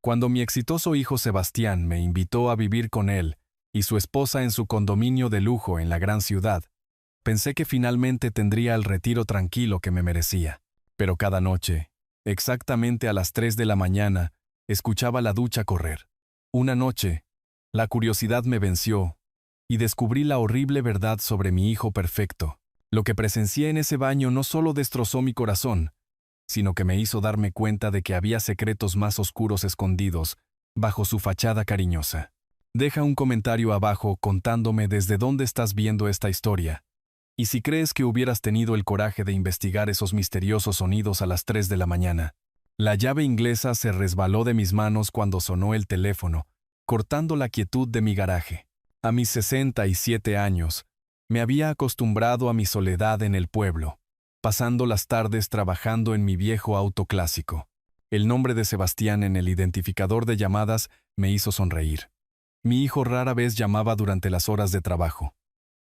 Cuando mi exitoso hijo Sebastián me invitó a vivir con él y su esposa en su condominio de lujo en la gran ciudad, pensé que finalmente tendría el retiro tranquilo que me merecía. Pero cada noche, exactamente a las 3 de la mañana, escuchaba la ducha correr. Una noche, la curiosidad me venció y descubrí la horrible verdad sobre mi hijo perfecto. Lo que presencié en ese baño no solo destrozó mi corazón, sino que me hizo darme cuenta de que había secretos más oscuros escondidos bajo su fachada cariñosa. Deja un comentario abajo contándome desde dónde estás viendo esta historia, y si crees que hubieras tenido el coraje de investigar esos misteriosos sonidos a las 3 de la mañana. La llave inglesa se resbaló de mis manos cuando sonó el teléfono, cortando la quietud de mi garaje. A mis 67 años, me había acostumbrado a mi soledad en el pueblo, pasando las tardes trabajando en mi viejo auto clásico. El nombre de Sebastián en el identificador de llamadas me hizo sonreír. Mi hijo rara vez llamaba durante las horas de trabajo.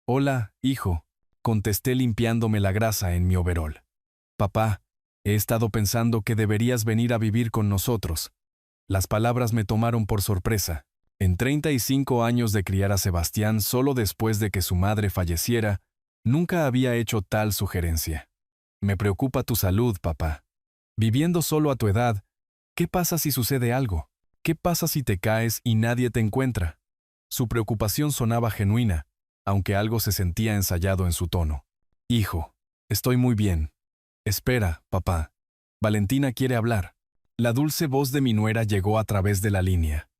«Hola, hijo», contesté limpiándome la grasa en mi overol. «Papá, he estado pensando que deberías venir a vivir con nosotros». Las palabras me tomaron por sorpresa. En 35 años de criar a Sebastián solo después de que su madre falleciera, nunca había hecho tal sugerencia. «Me preocupa tu salud, papá. Viviendo solo a tu edad, ¿qué pasa si sucede algo? ¿Qué pasa si te caes y nadie te encuentra?» Su preocupación sonaba genuina, aunque algo se sentía ensayado en su tono. «Hijo, estoy muy bien. Espera, papá. Valentina quiere hablar». La dulce voz de mi nuera llegó a través de la línea.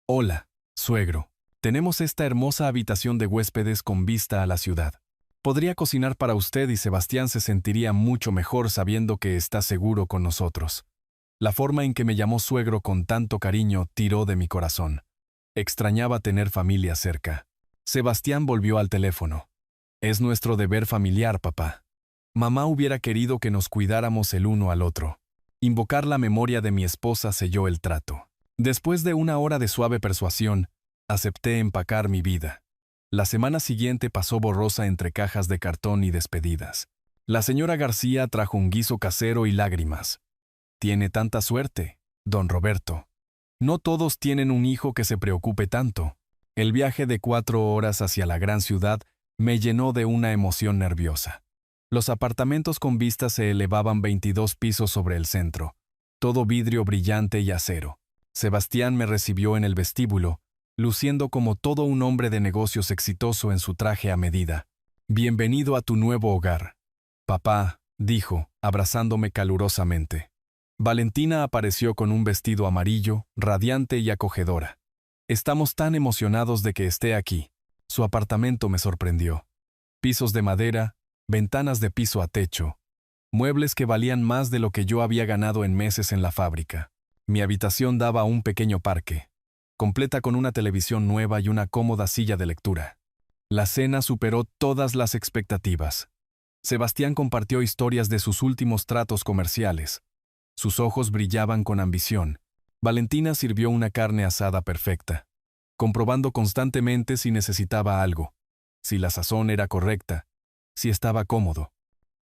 «Hola, suegro. Tenemos esta hermosa habitación de huéspedes con vista a la ciudad. Podría cocinar para usted y Sebastián se sentiría mucho mejor sabiendo que está seguro con nosotros». La forma en que me llamó suegro con tanto cariño tiró de mi corazón. Extrañaba tener familia cerca. Sebastián volvió al teléfono. «Es nuestro deber familiar, papá. Mamá hubiera querido que nos cuidáramos el uno al otro». Invocar la memoria de mi esposa selló el trato. Después de una hora de suave persuasión, acepté empacar mi vida. La semana siguiente pasó borrosa entre cajas de cartón y despedidas. La señora García trajo un guiso casero y lágrimas. «Tiene tanta suerte, don Roberto. No todos tienen un hijo que se preocupe tanto». El viaje de 4 horas hacia la gran ciudad me llenó de una emoción nerviosa. Los apartamentos con vista se elevaban 22 pisos sobre el centro, todo vidrio brillante y acero. Sebastián me recibió en el vestíbulo, luciendo como todo un hombre de negocios exitoso en su traje a medida. «Bienvenido a tu nuevo hogar, papá», dijo, abrazándome calurosamente. Valentina apareció con un vestido amarillo, radiante y acogedora. «Estamos tan emocionados de que esté aquí». Su apartamento me sorprendió. Pisos de madera, ventanas de piso a techo, muebles que valían más de lo que yo había ganado en meses en la fábrica. Mi habitación daba a un pequeño parque, completa con una televisión nueva y una cómoda silla de lectura. La cena superó todas las expectativas. Sebastián compartió historias de sus últimos tratos comerciales. Sus ojos brillaban con ambición. Valentina sirvió una carne asada perfecta, comprobando constantemente si necesitaba algo, si la sazón era correcta, si estaba cómodo.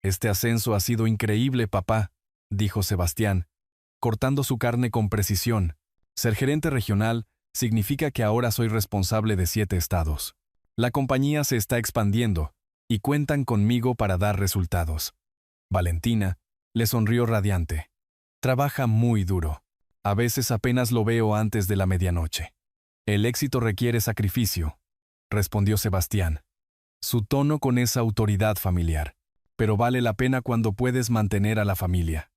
«Este ascenso ha sido increíble, papá», dijo Sebastián, cortando su carne con precisión. «Ser gerente regional significa que ahora soy responsable de 7 estados. La compañía se está expandiendo y cuentan conmigo para dar resultados». Valentina le sonrió radiante. «Trabaja muy duro. A veces apenas lo veo antes de la medianoche». «El éxito requiere sacrificio», respondió Sebastián, su tono con esa autoridad familiar. «Pero vale la pena cuando puedes mantener a la familia».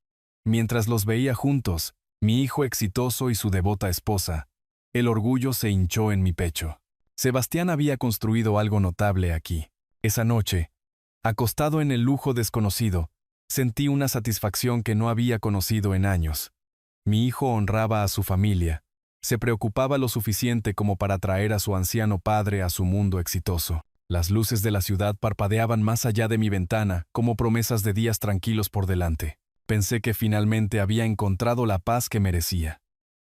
Mientras los veía juntos, mi hijo exitoso y su devota esposa, el orgullo se hinchó en mi pecho. Sebastián había construido algo notable aquí. Esa noche, acostado en el lujo desconocido, sentí una satisfacción que no había conocido en años. Mi hijo honraba a su familia, se preocupaba lo suficiente como para traer a su anciano padre a su mundo exitoso. Las luces de la ciudad parpadeaban más allá de mi ventana, como promesas de días tranquilos por delante. Pensé que finalmente había encontrado la paz que merecía.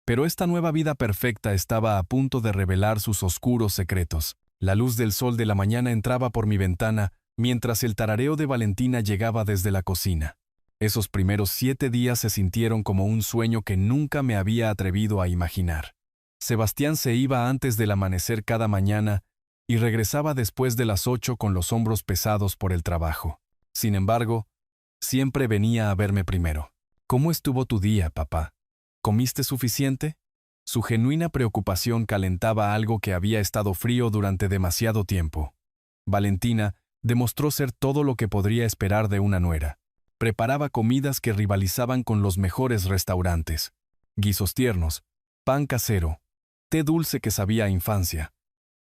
Pero esta nueva vida perfecta estaba a punto de revelar sus oscuros secretos. La luz del sol de la mañana entraba por mi ventana, mientras el tarareo de Valentina llegaba desde la cocina. Esos primeros 7 días se sintieron como un sueño que nunca me había atrevido a imaginar. Sebastián se iba antes del amanecer cada mañana y regresaba después de las 8 con los hombros pesados por el trabajo. Sin embargo, siempre venía a verme primero. ¿Cómo estuvo tu día, papá? ¿Comiste suficiente? Su genuina preocupación calentaba algo que había estado frío durante demasiado tiempo. Valentina demostró ser todo lo que podría esperar de una nuera. Preparaba comidas que rivalizaban con los mejores restaurantes. Guisos tiernos, pan casero, té dulce que sabía a infancia.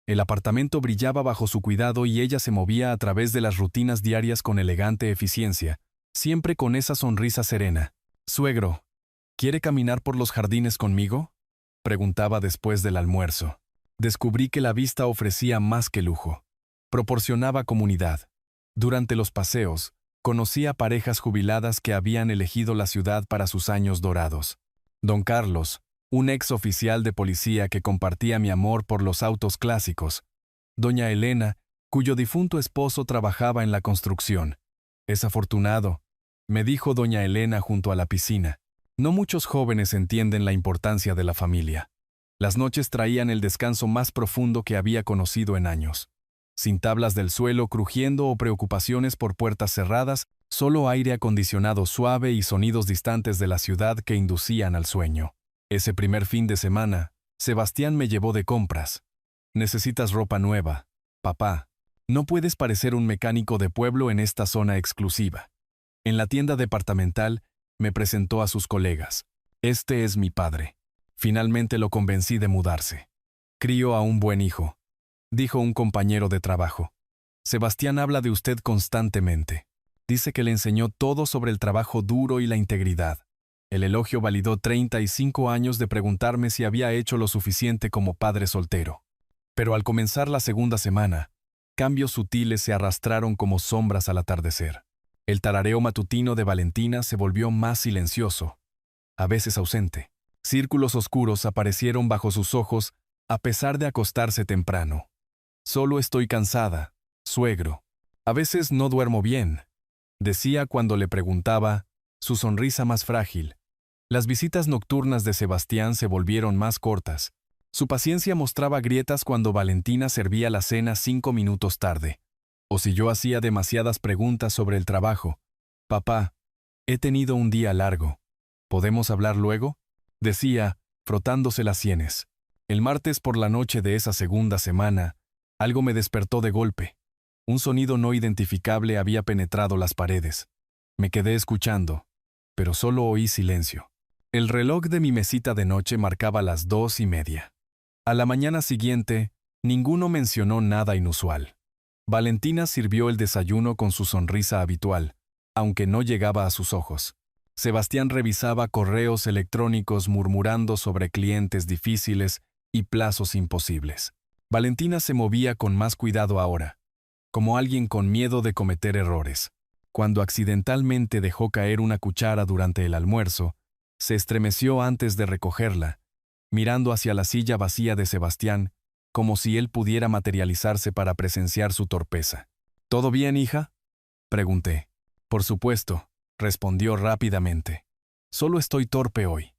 El apartamento brillaba bajo su cuidado y ella se movía a través de las rutinas diarias con elegante eficiencia, siempre con esa sonrisa serena. «Suegro, ¿quiere caminar por los jardines conmigo?», preguntaba después del almuerzo. Descubrí que la vista ofrecía más que lujo. Proporcionaba comunidad. Durante los paseos, conocí a parejas jubiladas que habían elegido la ciudad para sus años dorados. Don Carlos, un ex oficial de policía que compartía mi amor por los autos clásicos. Doña Elena, cuyo difunto esposo trabajaba en la construcción. «Es afortunado», me dijo doña Elena junto a la piscina. No muchos jóvenes entienden la importancia de la familia. Las noches traían el descanso más profundo que había conocido en años. Sin tablas del suelo crujiendo o preocupaciones por puertas cerradas, solo aire acondicionado suave y sonidos distantes de la ciudad que inducían al sueño. Ese primer fin de semana, Sebastián me llevó de compras. «Necesitas ropa nueva, papá. No puedes parecer un mecánico de pueblo en esta zona exclusiva». En la tienda departamental, me presentó a sus colegas. «Este es mi padre». Finalmente lo convencí de mudarse. «Crío a un buen hijo», dijo un compañero de trabajo. «Sebastián habla de usted constantemente. Dice que le enseñó todo sobre el trabajo duro y la integridad». El elogio validó 35 años de preguntarme si había hecho lo suficiente como padre soltero. Pero al comenzar la segunda semana, cambios sutiles se arrastraron como sombras al atardecer. El tarareo matutino de Valentina se volvió más silencioso, a veces ausente. Círculos oscuros aparecieron bajo sus ojos a pesar de acostarse temprano. «Solo estoy cansada, suegro. A veces no duermo bien», decía cuando le preguntaba, su sonrisa más frágil. Las visitas nocturnas de Sebastián se volvieron más cortas. Su paciencia mostraba grietas cuando Valentina servía la cena 5 minutos tarde. O si yo hacía demasiadas preguntas sobre el trabajo. «Papá, he tenido un día largo. ¿Podemos hablar luego?», decía, frotándose las sienes. El martes por la noche de esa segunda semana, algo me despertó de golpe. Un sonido no identificable había penetrado las paredes. Me quedé escuchando, pero solo oí silencio. El reloj de mi mesita de noche marcaba las 2:30. A la mañana siguiente, ninguno mencionó nada inusual. Valentina sirvió el desayuno con su sonrisa habitual, aunque no llegaba a sus ojos. Sebastián revisaba correos electrónicos murmurando sobre clientes difíciles y plazos imposibles. Valentina se movía con más cuidado ahora, como alguien con miedo de cometer errores. Cuando accidentalmente dejó caer una cuchara durante el almuerzo, se estremeció antes de recogerla, mirando hacia la silla vacía de Sebastián, como si él pudiera materializarse para presenciar su torpeza. «¿Todo bien, hija?», pregunté. «Por supuesto», respondió rápidamente. «Solo estoy torpe hoy».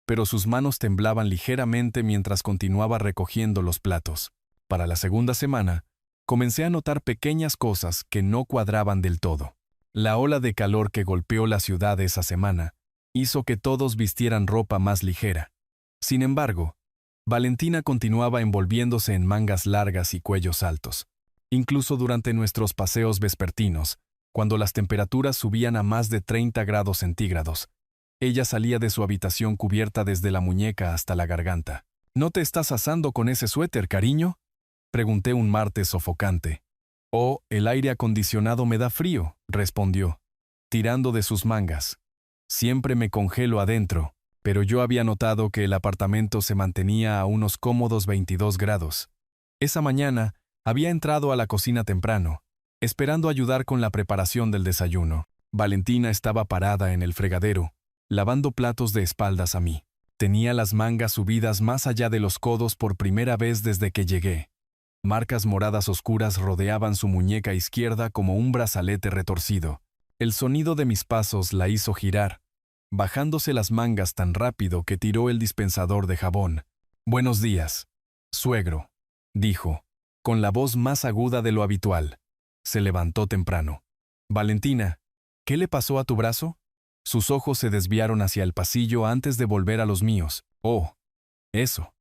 Pero sus manos temblaban ligeramente mientras continuaba recogiendo los platos. Para la segunda semana, comencé a notar pequeñas cosas que no cuadraban del todo. La ola de calor que golpeó la ciudad esa semana hizo que todos vistieran ropa más ligera. Sin embargo, Valentina continuaba envolviéndose en mangas largas y cuellos altos. Incluso durante nuestros paseos vespertinos, cuando las temperaturas subían a más de 30 grados centígrados, ella salía de su habitación cubierta desde la muñeca hasta la garganta. «¿No te estás asando con ese suéter, cariño?», pregunté un martes sofocante. «Oh, el aire acondicionado me da frío», respondió, tirando de sus mangas. «Siempre me congelo adentro», pero yo había notado que el apartamento se mantenía a unos cómodos 22 grados. Esa mañana había entrado a la cocina temprano, esperando ayudar con la preparación del desayuno. Valentina estaba parada en el fregadero, lavando platos de espaldas a mí. Tenía las mangas subidas más allá de los codos por primera vez desde que llegué. Marcas moradas oscuras rodeaban su muñeca izquierda como un brazalete retorcido. El sonido de mis pasos la hizo girar, bajándose las mangas tan rápido que tiró el dispensador de jabón. «Buenos días, suegro», dijo, con la voz más aguda de lo habitual. Se levantó temprano. «Valentina, ¿qué le pasó a tu brazo?» Sus ojos se desviaron hacia el pasillo antes de volver a los míos. «Oh, eso.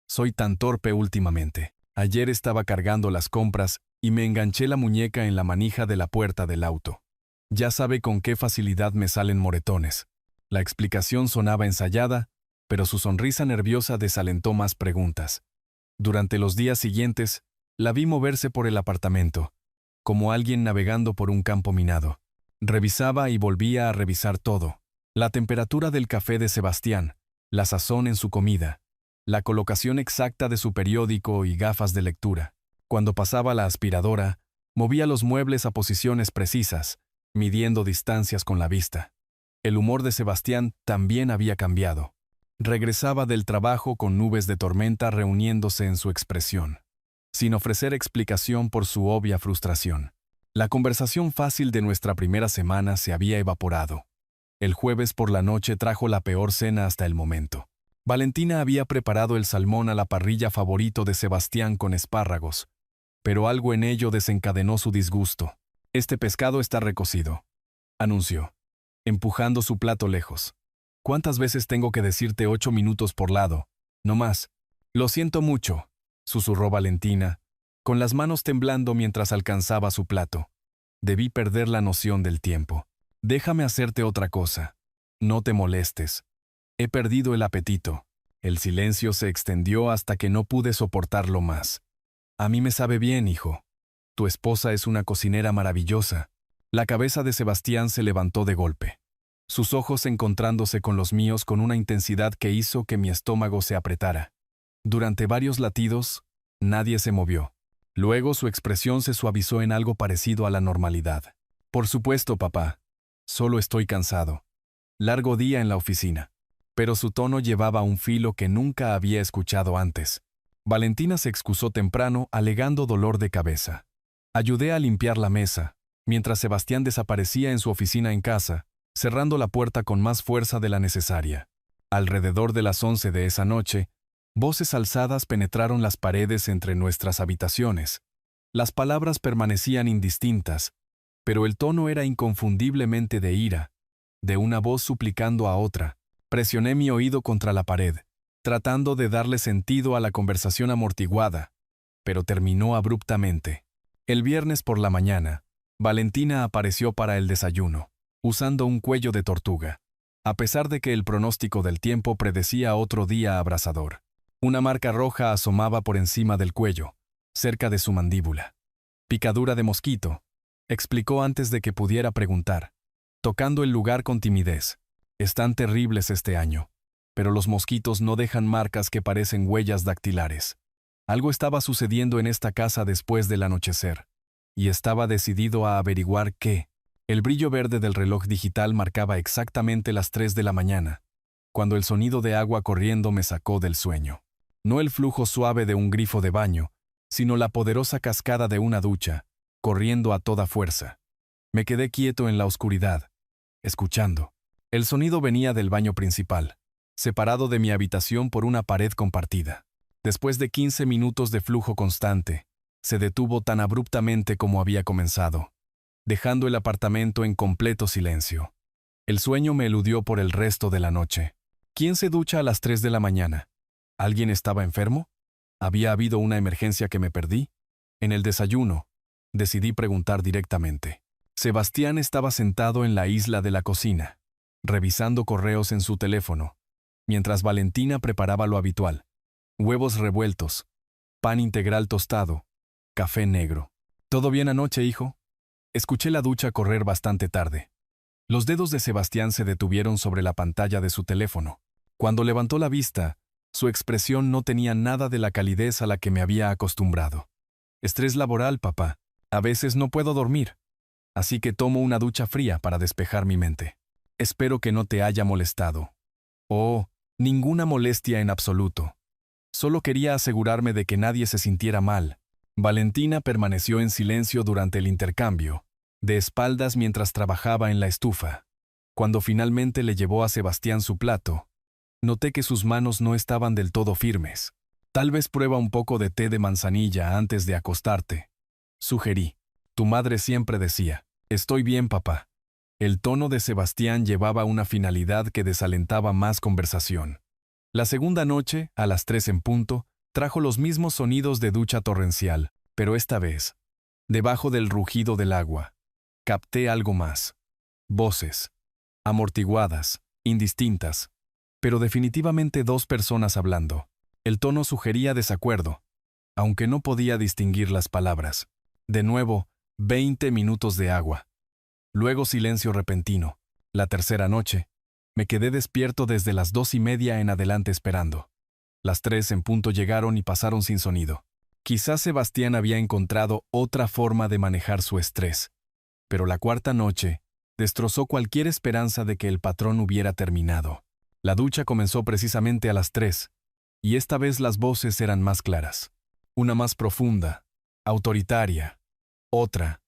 Soy tan torpe últimamente. Ayer estaba cargando las compras y me enganché la muñeca en la manija de la puerta del auto. Ya sabe con qué facilidad me salen moretones». La explicación sonaba ensayada, pero su sonrisa nerviosa desalentó más preguntas. Durante los días siguientes, la vi moverse por el apartamento, como alguien navegando por un campo minado. Revisaba y volvía a revisar todo. La temperatura del café de Sebastián, la sazón en su comida, la colocación exacta de su periódico y gafas de lectura. Cuando pasaba la aspiradora, movía los muebles a posiciones precisas, midiendo distancias con la vista. El humor de Sebastián también había cambiado. Regresaba del trabajo con nubes de tormenta reuniéndose en su expresión, sin ofrecer explicación por su obvia frustración. La conversación fácil de nuestra primera semana se había evaporado. El jueves por la noche trajo la peor cena hasta el momento. Valentina había preparado el salmón a la parrilla favorito de Sebastián con espárragos, pero algo en ello desencadenó su disgusto. «Este pescado está recocido», anunció, empujando su plato lejos. «¿Cuántas veces tengo que decirte 8 minutos por lado? No más». «Lo siento mucho», susurró Valentina, con las manos temblando mientras alcanzaba su plato. «Debí perder la noción del tiempo. Déjame hacerte otra cosa. No te molestes. He perdido el apetito». El silencio se extendió hasta que no pude soportarlo más. «A mí me sabe bien, hijo. Tu esposa es una cocinera maravillosa». La cabeza de Sebastián se levantó de golpe, sus ojos encontrándose con los míos con una intensidad que hizo que mi estómago se apretara. Durante varios latidos, nadie se movió. Luego su expresión se suavizó en algo parecido a la normalidad. «Por supuesto, papá. Solo estoy cansado. Largo día en la oficina». Pero su tono llevaba un filo que nunca había escuchado antes. Valentina se excusó temprano, alegando dolor de cabeza. Ayudé a limpiar la mesa, mientras Sebastián desaparecía en su oficina en casa, cerrando la puerta con más fuerza de la necesaria. Alrededor de las 11 de esa noche, voces alzadas penetraron las paredes entre nuestras habitaciones. Las palabras permanecían indistintas, pero el tono era inconfundiblemente de ira, de una voz suplicando a otra. Presioné mi oído contra la pared, tratando de darle sentido a la conversación amortiguada, pero terminó abruptamente. El viernes por la mañana, Valentina apareció para el desayuno, usando un cuello de tortuga, a pesar de que el pronóstico del tiempo predecía otro día abrasador. Una marca roja asomaba por encima del cuello, cerca de su mandíbula. «Picadura de mosquito», explicó antes de que pudiera preguntar, tocando el lugar con timidez. «Están terribles este año, pero los mosquitos no dejan marcas que parecen huellas dactilares. Algo estaba sucediendo en esta casa después del anochecer, y estaba decidido a averiguar qué». El brillo verde del reloj digital marcaba exactamente las 3 de la mañana, cuando el sonido de agua corriendo me sacó del sueño. No el flujo suave de un grifo de baño, sino la poderosa cascada de una ducha, corriendo a toda fuerza. Me quedé quieto en la oscuridad, escuchando. El sonido venía del baño principal, separado de mi habitación por una pared compartida. Después de 15 minutos de flujo constante, se detuvo tan abruptamente como había comenzado, dejando el apartamento en completo silencio. El sueño me eludió por el resto de la noche. ¿Quién se ducha a las 3 de la mañana? ¿Alguien estaba enfermo? ¿Había habido una emergencia que me perdí? En el desayuno, decidí preguntar directamente. Sebastián estaba sentado en la isla de la cocina, revisando correos en su teléfono, mientras Valentina preparaba lo habitual: huevos revueltos, pan integral tostado, café negro. ¿Todo bien anoche, hijo? Escuché la ducha correr bastante tarde. Los dedos de Sebastián se detuvieron sobre la pantalla de su teléfono. Cuando levantó la vista, su expresión no tenía nada de la calidez a la que me había acostumbrado. Estrés laboral, papá. A veces no puedo dormir, así que tomo una ducha fría para despejar mi mente. Espero que no te haya molestado. Oh, ninguna molestia en absoluto. Solo quería asegurarme de que nadie se sintiera mal. Valentina permaneció en silencio durante el intercambio, de espaldas mientras trabajaba en la estufa. Cuando finalmente le llevó a Sebastián su plato, noté que sus manos no estaban del todo firmes. Tal vez prueba un poco de té de manzanilla antes de acostarte, sugerí. Tu madre siempre decía, estoy bien, papá. El tono de Sebastián llevaba una finalidad que desalentaba más conversación. La segunda noche, a las 3 en punto, trajo los mismos sonidos de ducha torrencial, pero esta vez, debajo del rugido del agua, capté algo más. Voces, amortiguadas, indistintas, pero definitivamente dos personas hablando. El tono sugería desacuerdo, aunque no podía distinguir las palabras. De nuevo, 20 minutos de agua. Luego silencio repentino. La tercera noche, me quedé despierto desde las 2:30 en adelante esperando. Las 3 en punto llegaron y pasaron sin sonido. Quizás Sebastián había encontrado otra forma de manejar su estrés, pero la cuarta noche destrozó cualquier esperanza de que el patrón hubiera terminado. La ducha comenzó precisamente a las 3, y esta vez las voces eran más claras. Una más profunda, autoritaria. Otra,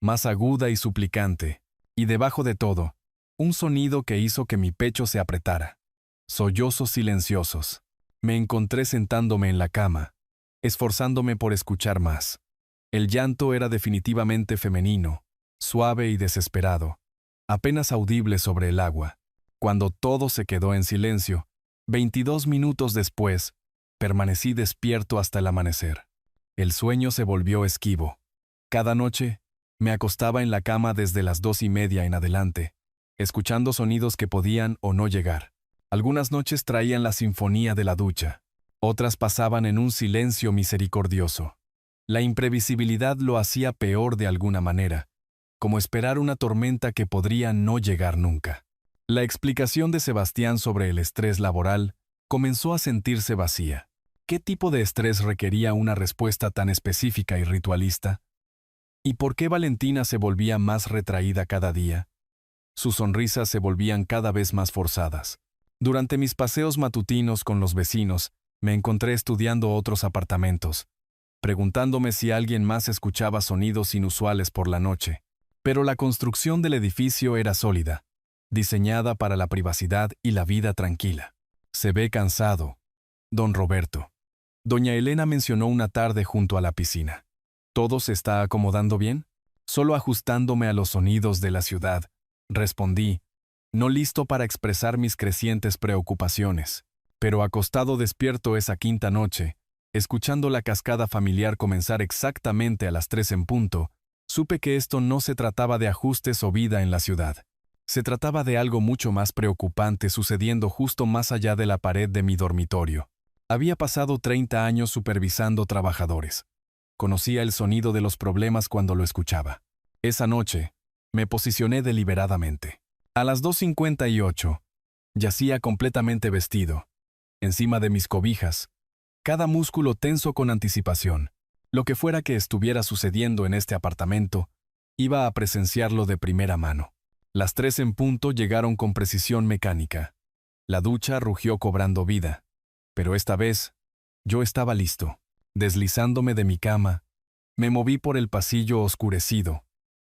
más aguda y suplicante, y debajo de todo, un sonido que hizo que mi pecho se apretara. Sollozos silenciosos. Me encontré sentándome en la cama, esforzándome por escuchar más. El llanto era definitivamente femenino, suave y desesperado, apenas audible sobre el agua. Cuando todo se quedó en silencio, 22 minutos después, permanecí despierto hasta el amanecer. El sueño se volvió esquivo. Cada noche, me acostaba en la cama desde las 2:30 en adelante, escuchando sonidos que podían o no llegar. Algunas noches traían la sinfonía de la ducha, otras pasaban en un silencio misericordioso. La imprevisibilidad lo hacía peor de alguna manera, como esperar una tormenta que podría no llegar nunca. La explicación de Sebastián sobre el estrés laboral comenzó a sentirse vacía. ¿Qué tipo de estrés requería una respuesta tan específica y ritualista? ¿Y por qué Valentina se volvía más retraída cada día? Sus sonrisas se volvían cada vez más forzadas. Durante mis paseos matutinos con los vecinos, me encontré estudiando otros apartamentos, preguntándome si alguien más escuchaba sonidos inusuales por la noche. Pero la construcción del edificio era sólida, diseñada para la privacidad y la vida tranquila. Se ve cansado, don Roberto. Doña Elena mencionó una tarde junto a la piscina. ¿Todo se está acomodando bien? Solo ajustándome a los sonidos de la ciudad, respondí, no listo para expresar mis crecientes preocupaciones. Pero acostado despierto esa quinta noche, escuchando la cascada familiar comenzar exactamente a las 3 en punto, supe que esto no se trataba de ajustes o vida en la ciudad. Se trataba de algo mucho más preocupante sucediendo justo más allá de la pared de mi dormitorio. Había pasado 30 años supervisando trabajadores. Conocía el sonido de los problemas cuando lo escuchaba. Esa noche, me posicioné deliberadamente. A las 2:58, yacía completamente vestido, encima de mis cobijas, cada músculo tenso con anticipación. Lo que fuera que estuviera sucediendo en este apartamento, iba a presenciarlo de primera mano. Las 3 en punto llegaron con precisión mecánica. La ducha rugió cobrando vida. Pero esta vez, yo estaba listo. Deslizándome de mi cama, me moví por el pasillo oscurecido,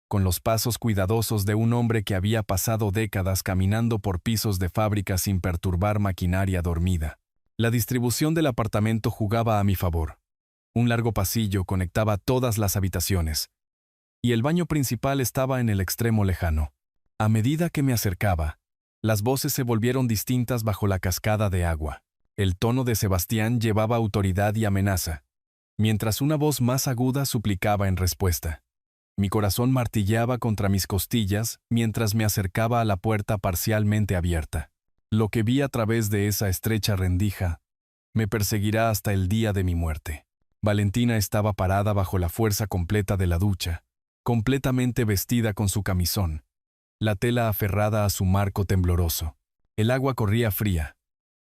con los pasos cuidadosos de un hombre que había pasado décadas caminando por pisos de fábrica sin perturbar maquinaria dormida. La distribución del apartamento jugaba a mi favor. Un largo pasillo conectaba todas las habitaciones, y el baño principal estaba en el extremo lejano. A medida que me acercaba, las voces se volvieron distintas bajo la cascada de agua. El tono de Sebastián llevaba autoridad y amenaza, mientras una voz más aguda suplicaba en respuesta. Mi corazón martilleaba contra mis costillas mientras me acercaba a la puerta parcialmente abierta. Lo que vi a través de esa estrecha rendija me perseguirá hasta el día de mi muerte. Valentina estaba parada bajo la fuerza completa de la ducha, completamente vestida con su camisón, la tela aferrada a su marco tembloroso. El agua corría fría.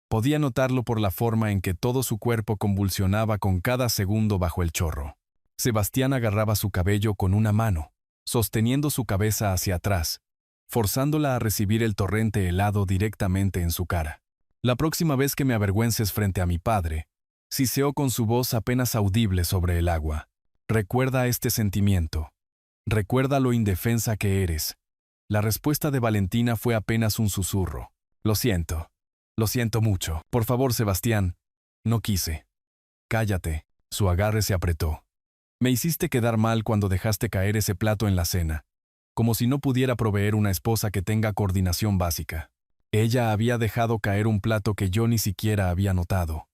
Podía notarlo por la forma en que todo su cuerpo convulsionaba con cada segundo bajo el chorro. Sebastián agarraba su cabello con una mano, sosteniendo su cabeza hacia atrás, forzándola a recibir el torrente helado directamente en su cara. La próxima vez que me avergüences frente a mi padre, siseó con su voz apenas audible sobre el agua. Recuerda este sentimiento. Recuerda lo indefensa que eres. La respuesta de Valentina fue apenas un susurro. Lo siento mucho. Por favor, Sebastián. No quise. Cállate. Su agarre se apretó. Me hiciste quedar mal cuando dejaste caer ese plato en la cena, como si no pudiera proveer una esposa que tenga coordinación básica. Ella había dejado caer un plato que yo ni siquiera había notado.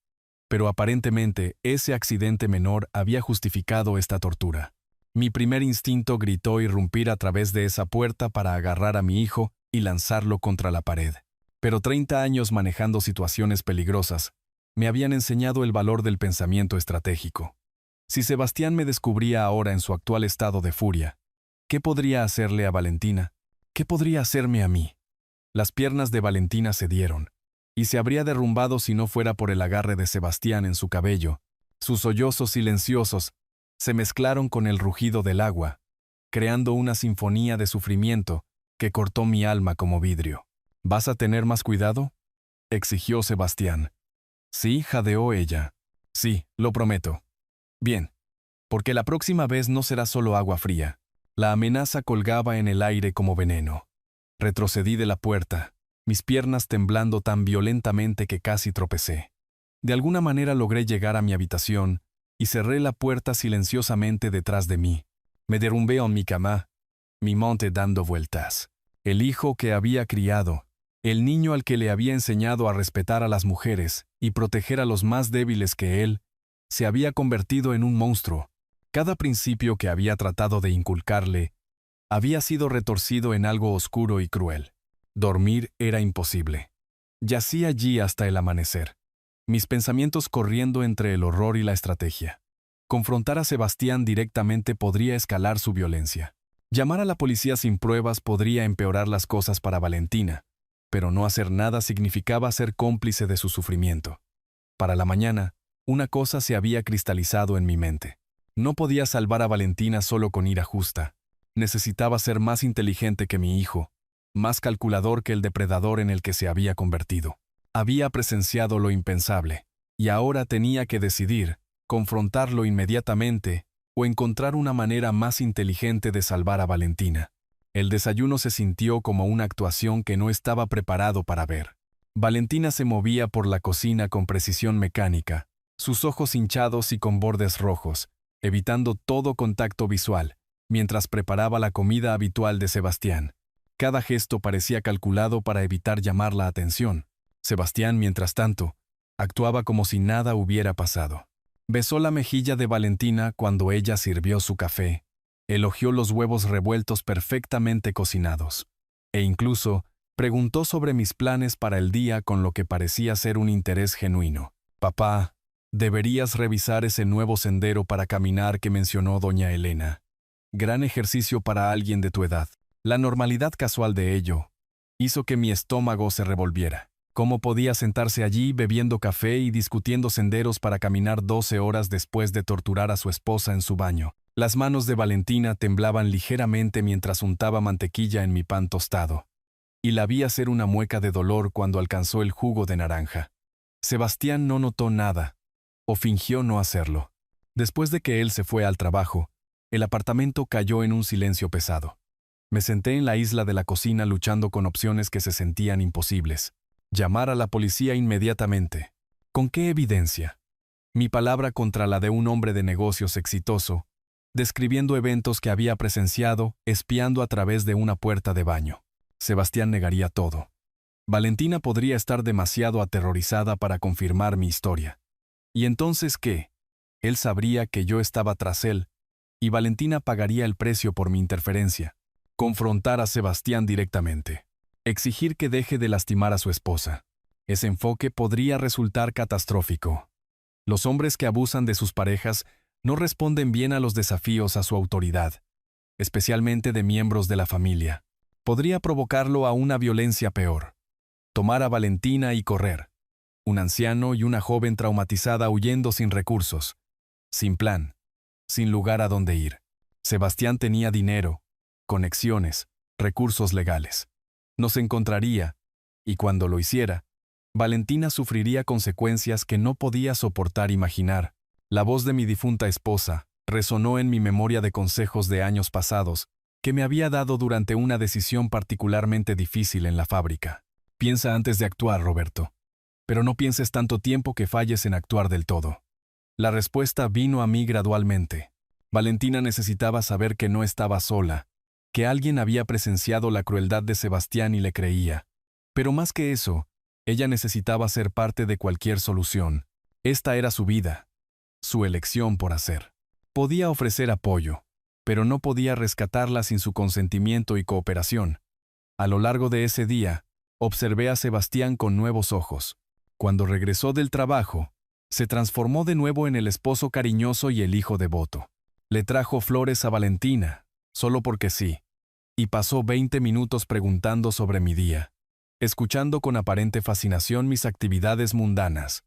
Pero aparentemente ese accidente menor había justificado esta tortura. Mi primer instinto gritó irrumpir a través de esa puerta para agarrar a mi hijo y lanzarlo contra la pared. Pero 30 años manejando situaciones peligrosas me habían enseñado el valor del pensamiento estratégico. Si Sebastián me descubría ahora en su actual estado de furia, ¿qué podría hacerle a Valentina? ¿Qué podría hacerme a mí? Las piernas de Valentina cedieron, y se habría derrumbado si no fuera por el agarre de Sebastián en su cabello. Sus sollozos silenciosos se mezclaron con el rugido del agua, creando una sinfonía de sufrimiento que cortó mi alma como vidrio. ¿Vas a tener más cuidado?, exigió Sebastián. Sí, jadeó ella. Sí, lo prometo. Bien, porque la próxima vez no será solo agua fría. La amenaza colgaba en el aire como veneno. Retrocedí de la puerta, mis piernas temblando tan violentamente que casi tropecé. De alguna manera logré llegar a mi habitación y cerré la puerta silenciosamente detrás de mí. Me derrumbé en mi cama, mi mente dando vueltas. El hijo que había criado, el niño al que le había enseñado a respetar a las mujeres y proteger a los más débiles que él, se había convertido en un monstruo. Cada principio que había tratado de inculcarle había sido retorcido en algo oscuro y cruel. Dormir era imposible. Yací allí hasta el amanecer, mis pensamientos corriendo entre el horror y la estrategia. Confrontar a Sebastián directamente podría escalar su violencia. Llamar a la policía sin pruebas podría empeorar las cosas para Valentina, pero no hacer nada significaba ser cómplice de su sufrimiento. Para la mañana, una cosa se había cristalizado en mi mente. No podía salvar a Valentina solo con ira justa. Necesitaba ser más inteligente que mi hijo, más calculador que el depredador en el que se había convertido. Había presenciado lo impensable, y ahora tenía que decidir, confrontarlo inmediatamente o encontrar una manera más inteligente de salvar a Valentina. El desayuno se sintió como una actuación que no estaba preparado para ver. Valentina se movía por la cocina con precisión mecánica, sus ojos hinchados y con bordes rojos, evitando todo contacto visual, mientras preparaba la comida habitual de Sebastián. Cada gesto parecía calculado para evitar llamar la atención. Sebastián, mientras tanto, actuaba como si nada hubiera pasado. Besó la mejilla de Valentina cuando ella sirvió su café, elogió los huevos revueltos perfectamente cocinados, e incluso preguntó sobre mis planes para el día con lo que parecía ser un interés genuino. «Papá, deberías revisar ese nuevo sendero para caminar que mencionó doña Elena. Gran ejercicio para alguien de tu edad». La normalidad casual de ello hizo que mi estómago se revolviera. ¿Cómo podía sentarse allí bebiendo café y discutiendo senderos para caminar 12 horas después de torturar a su esposa en su baño? Las manos de Valentina temblaban ligeramente mientras untaba mantequilla en mi pan tostado, y la vi hacer una mueca de dolor cuando alcanzó el jugo de naranja. Sebastián no notó nada, o fingió no hacerlo. Después de que él se fue al trabajo, el apartamento cayó en un silencio pesado. Me senté en la isla de la cocina luchando con opciones que se sentían imposibles. Llamar a la policía inmediatamente. ¿Con qué evidencia? Mi palabra contra la de un hombre de negocios exitoso, describiendo eventos que había presenciado, espiando a través de una puerta de baño. Sebastián negaría todo. Valentina podría estar demasiado aterrorizada para confirmar mi historia. ¿Y entonces qué? Él sabría que yo estaba tras él, y Valentina pagaría el precio por mi interferencia. Confrontar a Sebastián directamente. Exigir que deje de lastimar a su esposa. Ese enfoque podría resultar catastrófico. Los hombres que abusan de sus parejas no responden bien a los desafíos a su autoridad, especialmente de miembros de la familia. Podría provocarlo a una violencia peor. Tomar a Valentina y correr. Un anciano y una joven traumatizada huyendo sin recursos, sin plan, sin lugar a donde ir. Sebastián tenía dinero, conexiones, recursos legales. Nos encontraría, y cuando lo hiciera, Valentina sufriría consecuencias que no podía soportar imaginar. La voz de mi difunta esposa Resonó en mi memoria de consejos de años pasados que me había dado durante una decisión particularmente difícil en la fábrica. Piensa antes de actuar, Roberto. Pero no pienses tanto tiempo que falles en actuar del todo. La respuesta vino a mí gradualmente. Valentina necesitaba saber que no estaba sola, que alguien había presenciado la crueldad de Sebastián y le creía. Pero más que eso, ella necesitaba ser parte de cualquier solución. Esta era su vida, su elección por hacer. Podía ofrecer apoyo, pero no podía rescatarla sin su consentimiento y cooperación. A lo largo de ese día, observé a Sebastián con nuevos ojos. Cuando regresó del trabajo, se transformó de nuevo en el esposo cariñoso y el hijo devoto. Le trajo flores a Valentina, solo porque sí, y pasó 20 minutos preguntando sobre mi día, escuchando con aparente fascinación mis actividades mundanas.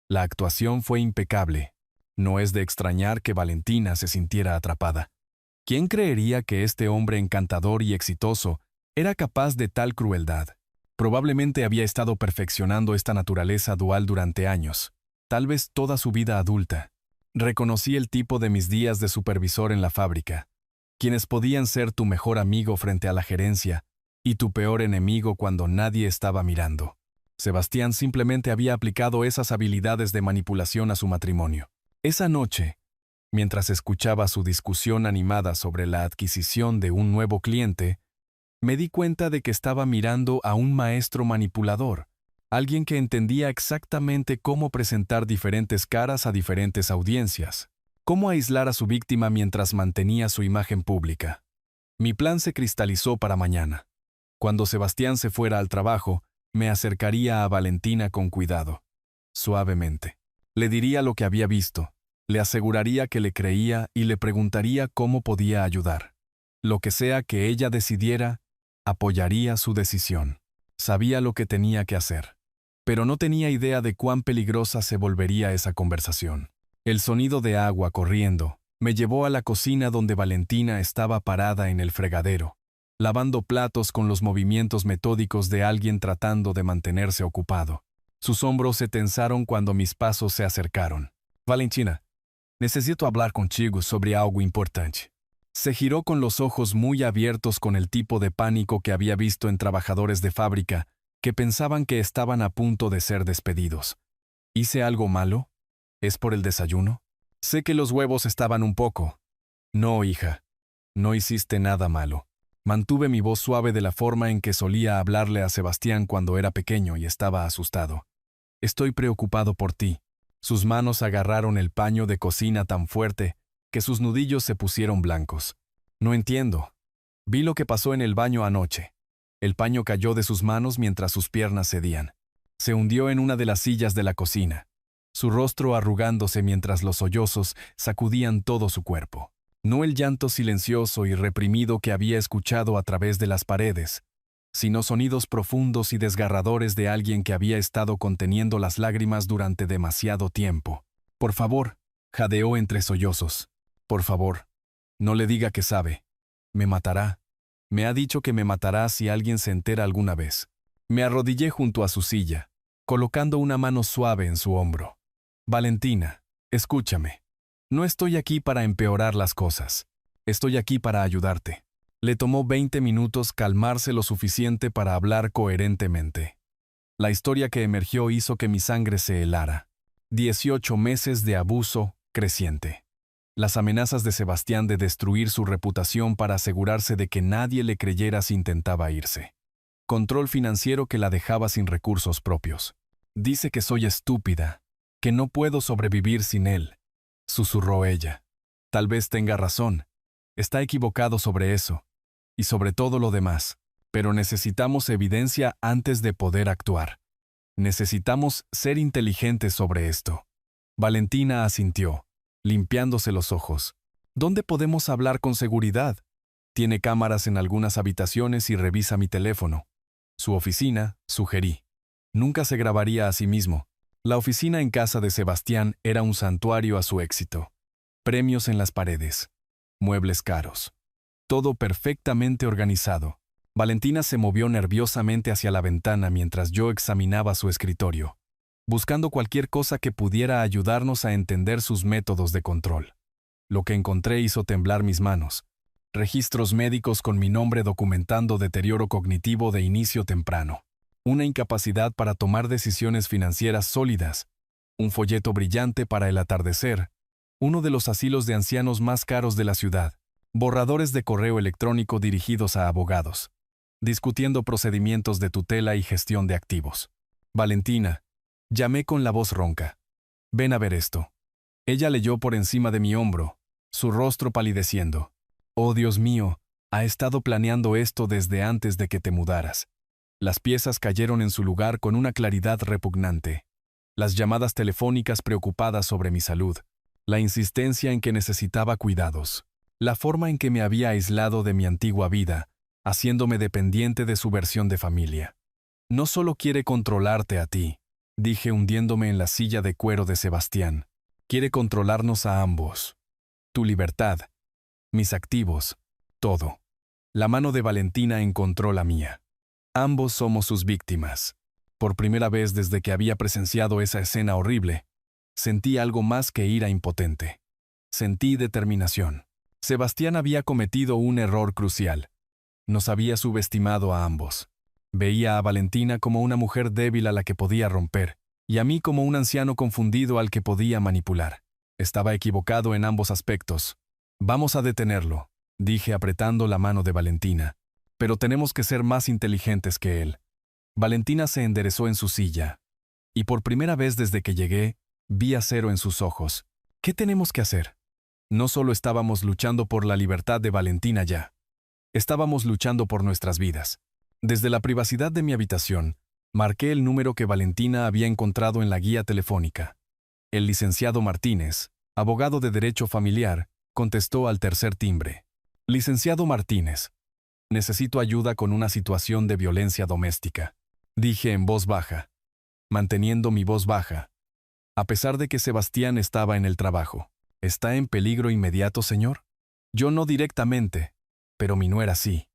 La actuación fue impecable. No es de extrañar que Valentina se sintiera atrapada. ¿Quién creería que este hombre encantador y exitoso era capaz de tal crueldad? Probablemente había estado perfeccionando esta naturaleza dual durante años, tal vez toda su vida adulta. Reconocí el tipo de mis días de supervisor en la fábrica, quienes podían ser tu mejor amigo frente a la gerencia y tu peor enemigo cuando nadie estaba mirando. Sebastián simplemente había aplicado esas habilidades de manipulación a su matrimonio. Esa noche, mientras escuchaba su discusión animada sobre la adquisición de un nuevo cliente, me di cuenta de que estaba mirando a un maestro manipulador, alguien que entendía exactamente cómo presentar diferentes caras a diferentes audiencias, cómo aislar a su víctima mientras mantenía su imagen pública. Mi plan se cristalizó para mañana. Cuando Sebastián se fuera al trabajo, me acercaría a Valentina con cuidado, suavemente. Le diría lo que había visto, le aseguraría que le creía y le preguntaría cómo podía ayudar. Lo que sea que ella decidiera, apoyaría su decisión. Sabía lo que tenía que hacer, pero no tenía idea de cuán peligrosa se volvería esa conversación. El sonido de agua corriendo me llevó a la cocina donde Valentina estaba parada en el fregadero, lavando platos con los movimientos metódicos de alguien tratando de mantenerse ocupado. Sus hombros se tensaron cuando mis pasos se acercaron. Valentina, necesito hablar contigo sobre algo importante. Se giró con los ojos muy abiertos con el tipo de pánico que había visto en trabajadores de fábrica que pensaban que estaban a punto de ser despedidos. ¿Hice algo malo? ¿Es por el desayuno? Sé que los huevos estaban un poco. No, hija. No hiciste nada malo. Mantuve mi voz suave de la forma en que solía hablarle a Sebastián cuando era pequeño y estaba asustado. Estoy preocupado por ti. Sus manos agarraron el paño de cocina tan fuerte que sus nudillos se pusieron blancos. No entiendo. Vi lo que pasó en el baño anoche. El paño cayó de sus manos mientras sus piernas cedían. Se hundió en una de las sillas de la cocina, su rostro arrugándose mientras los sollozos sacudían todo su cuerpo. No el llanto silencioso y reprimido que había escuchado a través de las paredes, sino sonidos profundos y desgarradores de alguien que había estado conteniendo las lágrimas durante demasiado tiempo. Por favor, jadeó entre sollozos. Por favor, no le diga que sabe. Me matará. Me ha dicho que me matará si alguien se entera alguna vez. Me arrodillé junto a su silla, colocando una mano suave en su hombro. Valentina, escúchame. No estoy aquí para empeorar las cosas. Estoy aquí para ayudarte. Le tomó 20 minutos calmarse lo suficiente para hablar coherentemente. La historia que emergió hizo que mi sangre se helara. 18 meses de abuso creciente. Las amenazas de Sebastián de destruir su reputación para asegurarse de que nadie le creyera si intentaba irse. Control financiero que la dejaba sin recursos propios. Dice que soy estúpida, que no puedo sobrevivir sin él, susurró ella. Tal vez tenga razón. Está equivocado sobre eso, y sobre todo lo demás, pero necesitamos evidencia antes de poder actuar. Necesitamos ser inteligentes sobre esto. Valentina asintió, limpiándose los ojos. ¿Dónde podemos hablar con seguridad? Tiene cámaras en algunas habitaciones y revisa mi teléfono. Su oficina, sugerí. Nunca se grabaría a sí mismo. La oficina en casa de Sebastián era un santuario a su éxito. Premios en las paredes. Muebles caros. Todo perfectamente organizado. Valentina se movió nerviosamente hacia la ventana mientras yo examinaba su escritorio, buscando cualquier cosa que pudiera ayudarnos a entender sus métodos de control. Lo que encontré hizo temblar mis manos. Registros médicos con mi nombre documentando deterioro cognitivo de inicio temprano. Una incapacidad para tomar decisiones financieras sólidas. Un folleto brillante para el atardecer. Uno de los asilos de ancianos más caros de la ciudad. Borradores de correo electrónico dirigidos a abogados. Discutiendo procedimientos de tutela y gestión de activos. Valentina. Llamé con la voz ronca. Ven a ver esto. Ella leyó por encima de mi hombro, su rostro palideciendo. Oh Dios mío, ha estado planeando esto desde antes de que te mudaras. Las piezas cayeron en su lugar con una claridad repugnante. Las llamadas telefónicas preocupadas sobre mi salud. La insistencia en que necesitaba cuidados. La forma en que me había aislado de mi antigua vida, haciéndome dependiente de su versión de familia. No solo quiere controlarte a ti, dije hundiéndome en la silla de cuero de Sebastián. Quiere controlarnos a ambos. Tu libertad, mis activos, todo. La mano de Valentina encontró la mía. Ambos somos sus víctimas. Por primera vez desde que había presenciado esa escena horrible, sentí algo más que ira impotente. Sentí determinación. Sebastián había cometido un error crucial. Nos había subestimado a ambos. Veía a Valentina como una mujer débil a la que podía romper, y a mí como un anciano confundido al que podía manipular. Estaba equivocado en ambos aspectos. Vamos a detenerlo, dije apretando la mano de Valentina. Pero tenemos que ser más inteligentes que él. Valentina se enderezó en su silla. Y por primera vez desde que llegué, vi acero en sus ojos. ¿Qué tenemos que hacer? No solo estábamos luchando por la libertad de Valentina ya. Estábamos luchando por nuestras vidas. Desde la privacidad de mi habitación, marqué el número que Valentina había encontrado en la guía telefónica. El licenciado Martínez, abogado de Derecho Familiar, contestó al tercer timbre. Licenciado Martínez, necesito ayuda con una situación de violencia doméstica, dije en voz baja, manteniendo mi voz baja, a pesar de que Sebastián estaba en el trabajo. ¿Está en peligro inmediato, señor? Yo no directamente, pero mi nuera sí.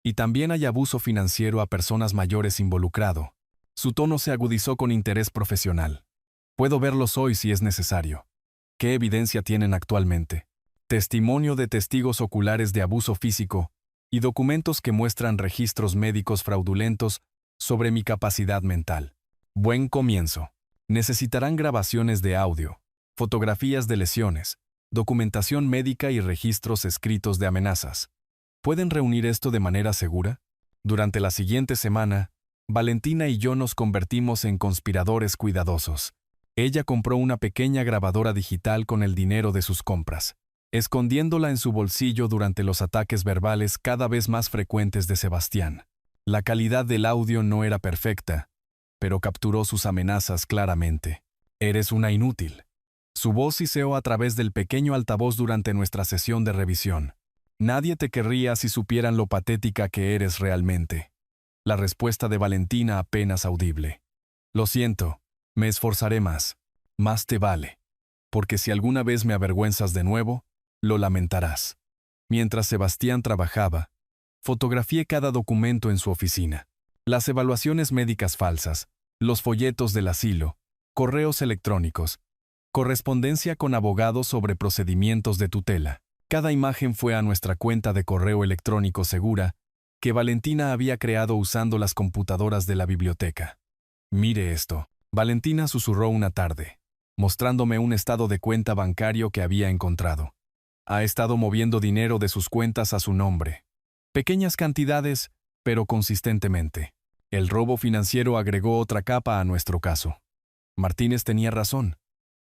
Y también hay abuso financiero a personas mayores involucrado. Su tono se agudizó con interés profesional. Puedo verlos hoy si es necesario. ¿Qué evidencia tienen actualmente? Testimonio de testigos oculares de abuso físico y documentos que muestran registros médicos fraudulentos sobre mi capacidad mental. Buen comienzo. Necesitarán grabaciones de audio, fotografías de lesiones, documentación médica y registros escritos de amenazas. ¿Pueden reunir esto de manera segura? Durante la siguiente semana, Valentina y yo nos convertimos en conspiradores cuidadosos. Ella compró una pequeña grabadora digital con el dinero de sus compras, escondiéndola en su bolsillo durante los ataques verbales cada vez más frecuentes de Sebastián. La calidad del audio no era perfecta, pero capturó sus amenazas claramente. Eres una inútil. Su voz siseó a través del pequeño altavoz durante nuestra sesión de revisión. Nadie te querría si supieran lo patética que eres realmente. La respuesta de Valentina apenas audible. Lo siento, me esforzaré más. Más te vale. Porque si alguna vez me avergüenzas de nuevo, lo lamentarás. Mientras Sebastián trabajaba, fotografié cada documento en su oficina. Las evaluaciones médicas falsas, los folletos del asilo, correos electrónicos, correspondencia con abogados sobre procedimientos de tutela. Cada imagen fue a nuestra cuenta de correo electrónico segura, que Valentina había creado usando las computadoras de la biblioteca. Mire esto. Valentina susurró una tarde, mostrándome un estado de cuenta bancario que había encontrado. Ha estado moviendo dinero de sus cuentas a su nombre. Pequeñas cantidades, pero consistentemente. El robo financiero agregó otra capa a nuestro caso. Martínez tenía razón.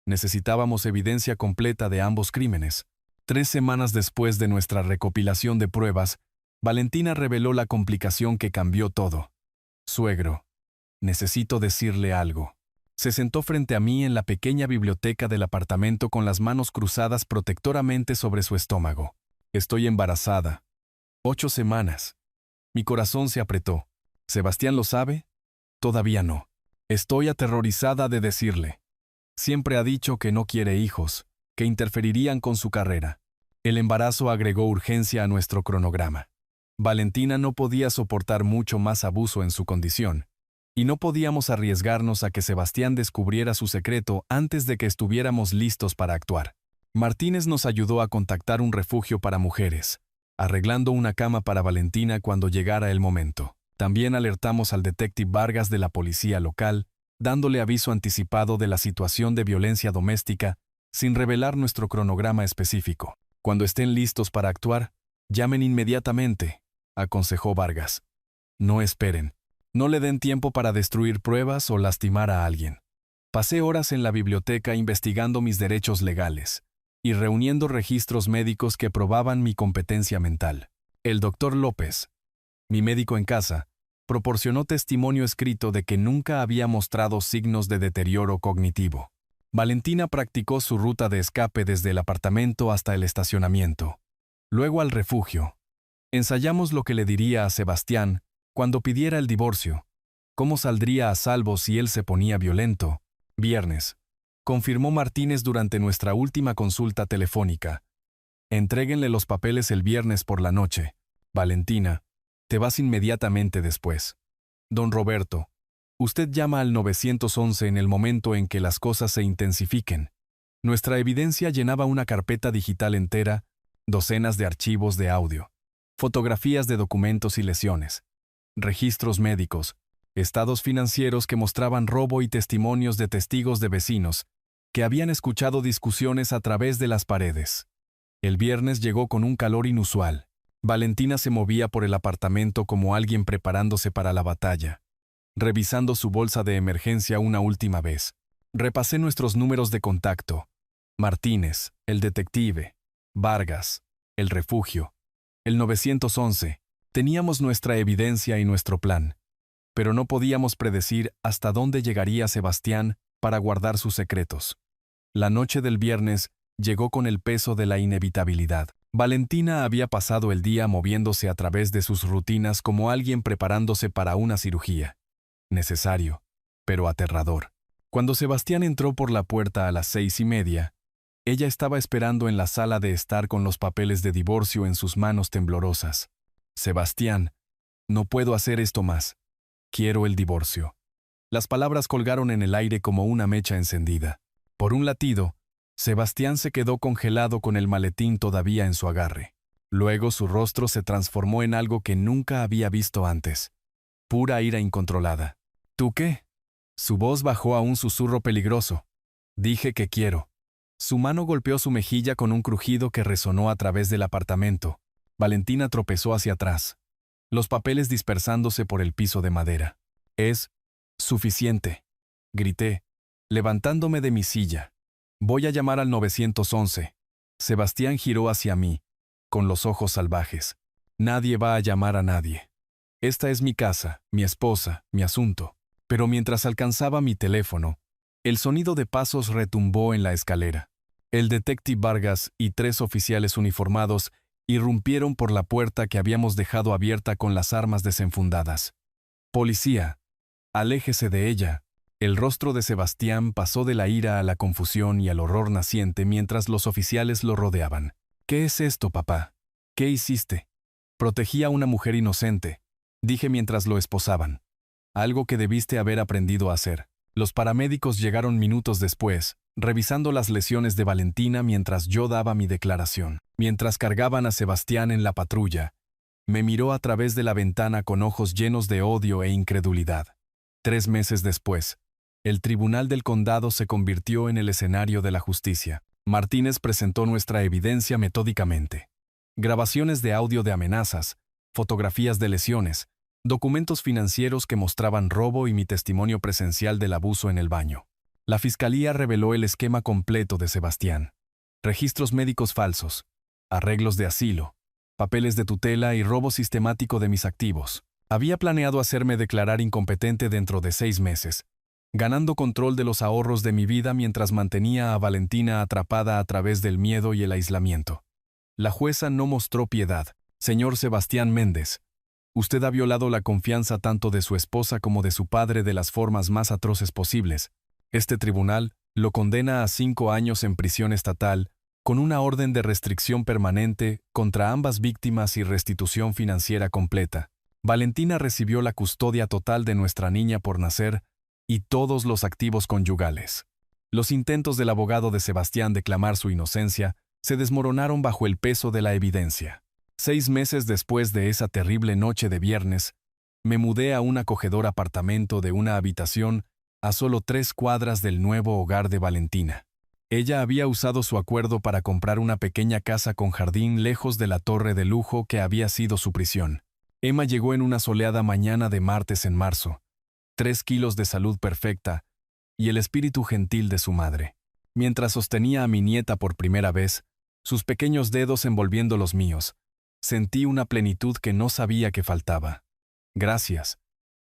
Necesitábamos evidencia completa de ambos crímenes. 3 semanas después de nuestra recopilación de pruebas, Valentina reveló la complicación que cambió todo. Suegro, necesito decirle algo. Se sentó frente a mí en la pequeña biblioteca del apartamento con las manos cruzadas protectoramente sobre su estómago. Estoy embarazada. 8 semanas. Mi corazón se apretó. ¿Sebastián lo sabe? Todavía no. Estoy aterrorizada de decirle. Siempre ha dicho que no quiere hijos, que interferirían con su carrera. El embarazo agregó urgencia a nuestro cronograma. Valentina no podía soportar mucho más abuso en su condición, y no podíamos arriesgarnos a que Sebastián descubriera su secreto antes de que estuviéramos listos para actuar. Martínez nos ayudó a contactar un refugio para mujeres, arreglando una cama para Valentina cuando llegara el momento. También alertamos al detective Vargas de la policía local, dándole aviso anticipado de la situación de violencia doméstica, sin revelar nuestro cronograma específico. Cuando estén listos para actuar, llamen inmediatamente, aconsejó Vargas. No esperen. No le den tiempo para destruir pruebas o lastimar a alguien. Pasé horas en la biblioteca investigando mis derechos legales y reuniendo registros médicos que probaban mi competencia mental. El doctor López, mi médico en casa, proporcionó testimonio escrito de que nunca había mostrado signos de deterioro cognitivo. Valentina practicó su ruta de escape desde el apartamento hasta el estacionamiento. Luego al refugio. Ensayamos lo que le diría a Sebastián cuando pidiera el divorcio. Cómo saldría a salvo si él se ponía violento. Viernes. Confirmó Martínez durante nuestra última consulta telefónica. Entréguenle los papeles el viernes por la noche. Valentina, te vas inmediatamente después. Don Roberto, usted llama al 911 en el momento en que las cosas se intensifiquen. Nuestra evidencia llenaba una carpeta digital entera, docenas de archivos de audio, fotografías de documentos y lesiones, registros médicos, estados financieros que mostraban robo y testimonios de testigos de vecinos que habían escuchado discusiones a través de las paredes. El viernes llegó con un calor inusual. Valentina se movía por el apartamento como alguien preparándose para la batalla, revisando su bolsa de emergencia una última vez. Repasé nuestros números de contacto. Martínez, el detective, Vargas, el refugio, el 911. Teníamos nuestra evidencia y nuestro plan, pero no podíamos predecir hasta dónde llegaría Sebastián para guardar sus secretos. La noche del viernes llegó con el peso de la inevitabilidad. Valentina había pasado el día moviéndose a través de sus rutinas como alguien preparándose para una cirugía. Necesario, pero aterrador. Cuando Sebastián entró por la puerta a las 6:30, ella estaba esperando en la sala de estar con los papeles de divorcio en sus manos temblorosas. Sebastián, no puedo hacer esto más. Quiero el divorcio. Las palabras colgaron en el aire como una mecha encendida. Por un latido, Sebastián se quedó congelado con el maletín todavía en su agarre. Luego su rostro se transformó en algo que nunca había visto antes. Pura ira incontrolada. ¿Tú qué? Su voz bajó a un susurro peligroso. Dije que quiero. Su mano golpeó su mejilla con un crujido que resonó a través del apartamento. Valentina tropezó hacia atrás, los papeles dispersándose por el piso de madera. Es suficiente, grité, levantándome de mi silla. Voy a llamar al 911. Sebastián giró hacia mí, con los ojos salvajes. Nadie va a llamar a nadie. Esta es mi casa, mi esposa, mi asunto. Pero mientras alcanzaba mi teléfono, el sonido de pasos retumbó en la escalera. El detective Vargas y 3 oficiales uniformados irrumpieron por la puerta que habíamos dejado abierta con las armas desenfundadas. «Policía, aléjese de ella». El rostro de Sebastián pasó de la ira a la confusión y al horror naciente mientras los oficiales lo rodeaban. «¿Qué es esto, papá? ¿Qué hiciste?» «Protegí a una mujer inocente», dije mientras lo esposaban. «Algo que debiste haber aprendido a hacer». Los paramédicos llegaron minutos después, revisando las lesiones de Valentina mientras yo daba mi declaración. Mientras cargaban a Sebastián en la patrulla, me miró a través de la ventana con ojos llenos de odio e incredulidad. 3 meses después, el Tribunal del Condado se convirtió en el escenario de la justicia. Martínez presentó nuestra evidencia metódicamente. Grabaciones de audio de amenazas, fotografías de lesiones, documentos financieros que mostraban robo y mi testimonio presencial del abuso en el baño. La fiscalía reveló el esquema completo de Sebastián. Registros médicos falsos, arreglos de asilo, papeles de tutela y robo sistemático de mis activos. Había planeado hacerme declarar incompetente dentro de 6 meses, ganando control de los ahorros de mi vida mientras mantenía a Valentina atrapada a través del miedo y el aislamiento. La jueza no mostró piedad. «Señor Sebastián Méndez, usted ha violado la confianza tanto de su esposa como de su padre de las formas más atroces posibles. Este tribunal lo condena a 5 años en prisión estatal, con una orden de restricción permanente contra ambas víctimas y restitución financiera completa. Valentina recibió la custodia total de nuestra niña por nacer y todos los activos conyugales. Los intentos del abogado de Sebastián de clamar su inocencia se desmoronaron bajo el peso de la evidencia. 6 meses después de esa terrible noche de viernes, me mudé a un acogedor apartamento de una habitación a solo 3 cuadras del nuevo hogar de Valentina. Ella había usado su acuerdo para comprar una pequeña casa con jardín lejos de la torre de lujo que había sido su prisión. Emma llegó en una soleada mañana de martes en marzo, 3 kilos de salud perfecta y el espíritu gentil de su madre. Mientras sostenía a mi nieta por primera vez, sus pequeños dedos envolviendo los míos, sentí una plenitud que no sabía que faltaba. Gracias,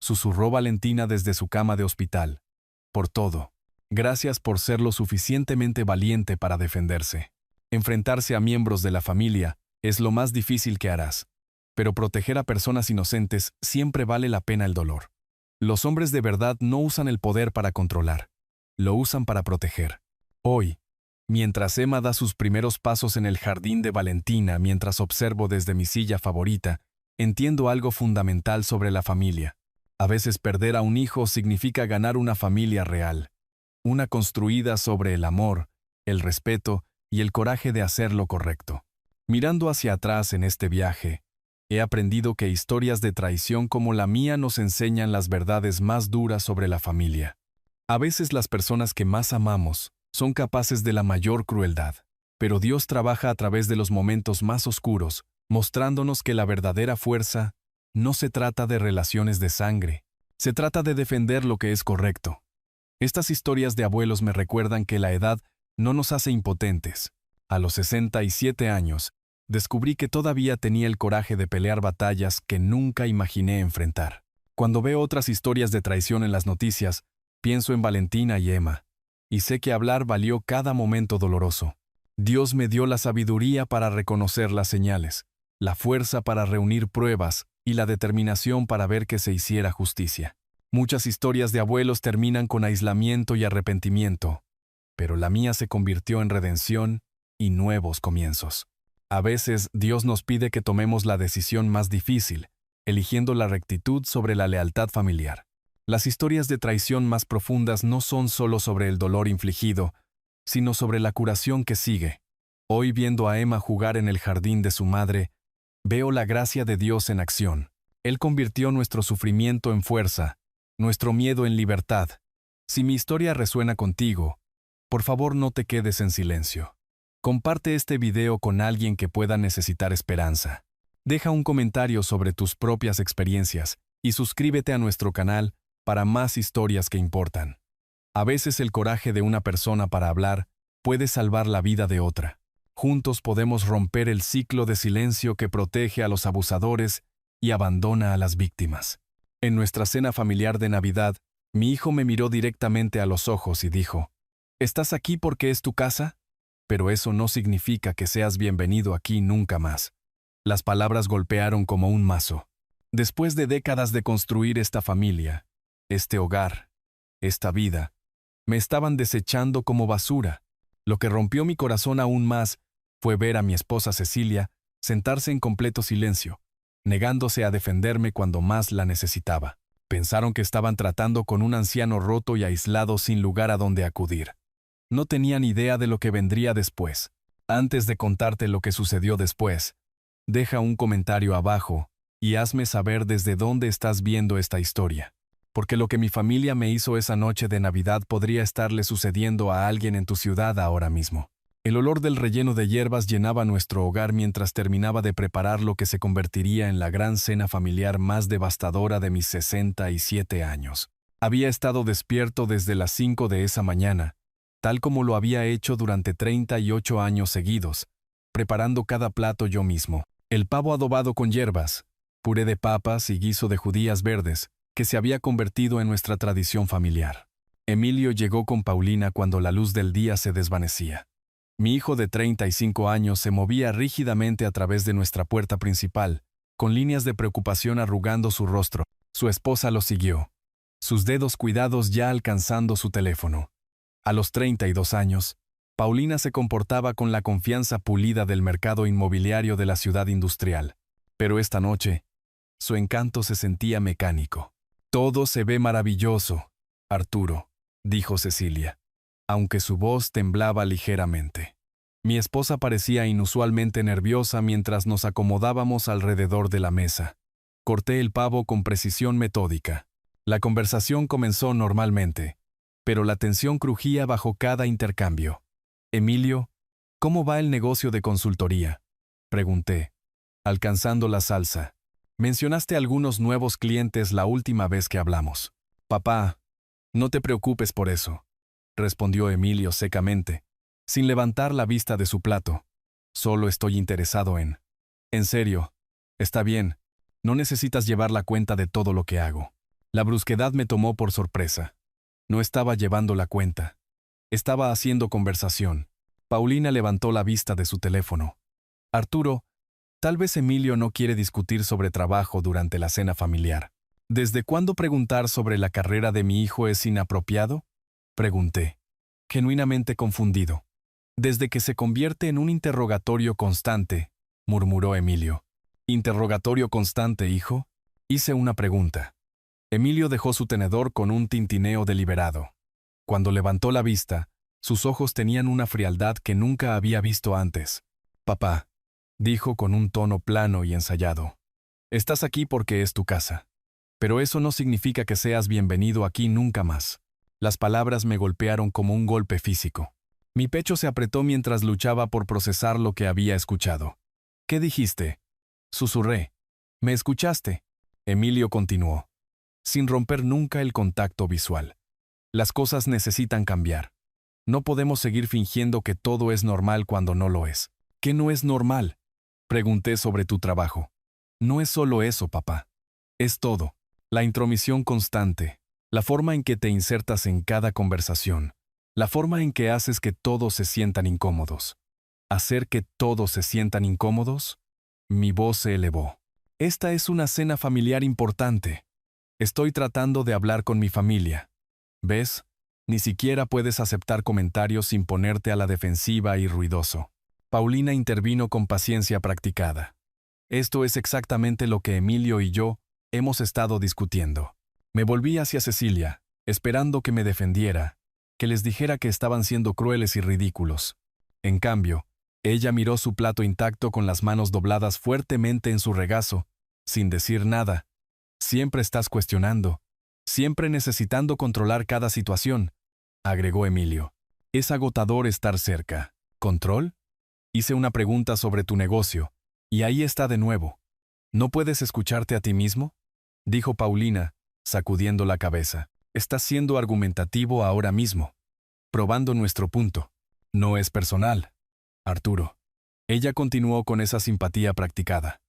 susurró Valentina desde su cama de hospital, por todo. Gracias por ser lo suficientemente valiente para defenderse. Enfrentarse a miembros de la familia es lo más difícil que harás, pero proteger a personas inocentes siempre vale la pena el dolor. Los hombres de verdad no usan el poder para controlar, lo usan para proteger. Hoy, mientras Emma da sus primeros pasos en el jardín de Valentina, mientras observo desde mi silla favorita, entiendo algo fundamental sobre la familia. A veces perder a un hijo significa ganar una familia real, una construida sobre el amor, el respeto y el coraje de hacer lo correcto. Mirando hacia atrás en este viaje, he aprendido que historias de traición como la mía nos enseñan las verdades más duras sobre la familia. A veces las personas que más amamos son capaces de la mayor crueldad, pero Dios trabaja a través de los momentos más oscuros, mostrándonos que la verdadera fuerza no se trata de relaciones de sangre, se trata de defender lo que es correcto. Estas historias de abuelos me recuerdan que la edad no nos hace impotentes. A los 67 años, descubrí que todavía tenía el coraje de pelear batallas que nunca imaginé enfrentar. Cuando veo otras historias de traición en las noticias, pienso en Valentina y Emma, y sé que hablar valió cada momento doloroso. Dios me dio la sabiduría para reconocer las señales, la fuerza para reunir pruebas y la determinación para ver que se hiciera justicia. Muchas historias de abuelos terminan con aislamiento y arrepentimiento, pero la mía se convirtió en redención y nuevos comienzos. A veces Dios nos pide que tomemos la decisión más difícil, eligiendo la rectitud sobre la lealtad familiar. Las historias de traición más profundas no son solo sobre el dolor infligido, sino sobre la curación que sigue. Hoy, viendo a Emma jugar en el jardín de su madre, veo la gracia de Dios en acción. Él convirtió nuestro sufrimiento en fuerza, nuestro miedo en libertad. Si mi historia resuena contigo, por favor no te quedes en silencio. Comparte este video con alguien que pueda necesitar esperanza. Deja un comentario sobre tus propias experiencias y suscríbete a nuestro canal para más historias que importan. A veces el coraje de una persona para hablar puede salvar la vida de otra. Juntos podemos romper el ciclo de silencio que protege a los abusadores y abandona a las víctimas. En nuestra cena familiar de Navidad, mi hijo me miró directamente a los ojos y dijo, ¿estás aquí porque es tu casa? Pero eso no significa que seas bienvenido aquí nunca más. Las palabras golpearon como un mazo. Después de décadas de construir esta familia, este hogar, esta vida, me estaban desechando como basura. Lo que rompió mi corazón aún más fue ver a mi esposa Cecilia sentarse en completo silencio, negándose a defenderme cuando más la necesitaba. Pensaron que estaban tratando con un anciano roto y aislado sin lugar a donde acudir. No tenían idea de lo que vendría después. Antes de contarte lo que sucedió después, deja un comentario abajo y hazme saber desde dónde estás viendo esta historia. Porque lo que mi familia me hizo esa noche de Navidad podría estarle sucediendo a alguien en tu ciudad ahora mismo. El olor del relleno de hierbas llenaba nuestro hogar mientras terminaba de preparar lo que se convertiría en la gran cena familiar más devastadora de mis 67 años. Había estado despierto desde las 5 de esa mañana, tal como lo había hecho durante 38 años seguidos, preparando cada plato yo mismo. El pavo adobado con hierbas, puré de papas y guiso de judías verdes, que se había convertido en nuestra tradición familiar. Emilio llegó con Paulina cuando la luz del día se desvanecía. Mi hijo de 35 años se movía rígidamente a través de nuestra puerta principal, con líneas de preocupación arrugando su rostro. Su esposa lo siguió, sus dedos cuidados ya alcanzando su teléfono. A los 32 años, Paulina se comportaba con la confianza pulida del mercado inmobiliario de la ciudad industrial. Pero esta noche, su encanto se sentía mecánico. Todo se ve maravilloso, Arturo, dijo Cecilia. aunque su voz temblaba ligeramente. Mi esposa parecía inusualmente nerviosa mientras nos acomodábamos alrededor de la mesa. Corté el pavo con precisión metódica. La conversación comenzó normalmente, pero la tensión crujía bajo cada intercambio. «Emilio, ¿cómo va el negocio de consultoría?», pregunté, alcanzando la salsa. «Mencionaste algunos nuevos clientes la última vez que hablamos». «Papá, no te preocupes por eso», respondió Emilio secamente, sin levantar la vista de su plato. «Solo estoy interesado en...». «En serio, está bien, no necesitas llevar la cuenta de todo lo que hago». La brusquedad me tomó por sorpresa. No estaba llevando la cuenta. Estaba haciendo conversación. Paulina levantó la vista de su teléfono. «Arturo, tal vez Emilio no quiere discutir sobre trabajo durante la cena familiar. ¿Desde cuándo preguntar sobre la carrera de mi hijo es inapropiado?», pregunté, genuinamente confundido. «Desde que se convierte en un interrogatorio constante», murmuró Emilio. «¿Interrogatorio constante, hijo?». Hice una pregunta. Emilio dejó su tenedor con un tintineo deliberado. Cuando levantó la vista, sus ojos tenían una frialdad que nunca había visto antes. «Papá», dijo con un tono plano y ensayado, «estás aquí porque es tu casa. Pero eso no significa que seas bienvenido aquí nunca más». Las palabras me golpearon como un golpe físico. Mi pecho se apretó mientras luchaba por procesar lo que había escuchado. «¿Qué dijiste?», susurré. «¿Me escuchaste?». Emilio continuó, sin romper nunca el contacto visual. «Las cosas necesitan cambiar. No podemos seguir fingiendo que todo es normal cuando no lo es». «¿Qué no es normal?», pregunté sobre tu trabajo. «No es solo eso, papá. Es todo. La intromisión constante, la forma en que te insertas en cada conversación, la forma en que haces que todos se sientan incómodos». «¿Hacer que todos se sientan incómodos?». Mi voz se elevó. «Esta es una cena familiar importante. Estoy tratando de hablar con mi familia. ¿Ves? Ni siquiera puedes aceptar comentarios sin ponerte a la defensiva y ruidoso». Paulina intervino con paciencia practicada. «Esto es exactamente lo que Emilio y yo hemos estado discutiendo». Me volví hacia Cecilia, esperando que me defendiera, que les dijera que estaban siendo crueles y ridículos. En cambio, ella miró su plato intacto con las manos dobladas fuertemente en su regazo, sin decir nada. «Siempre estás cuestionando, siempre necesitando controlar cada situación», agregó Emilio. «Es agotador estar cerca». «¿Control?». Hice una pregunta sobre tu negocio, y ahí está de nuevo. «¿No puedes escucharte a ti mismo?», dijo Paulina, sacudiendo la cabeza. «Estás siendo argumentativo ahora mismo, probando nuestro punto. No es personal, Arturo». Ella continuó con esa simpatía practicada.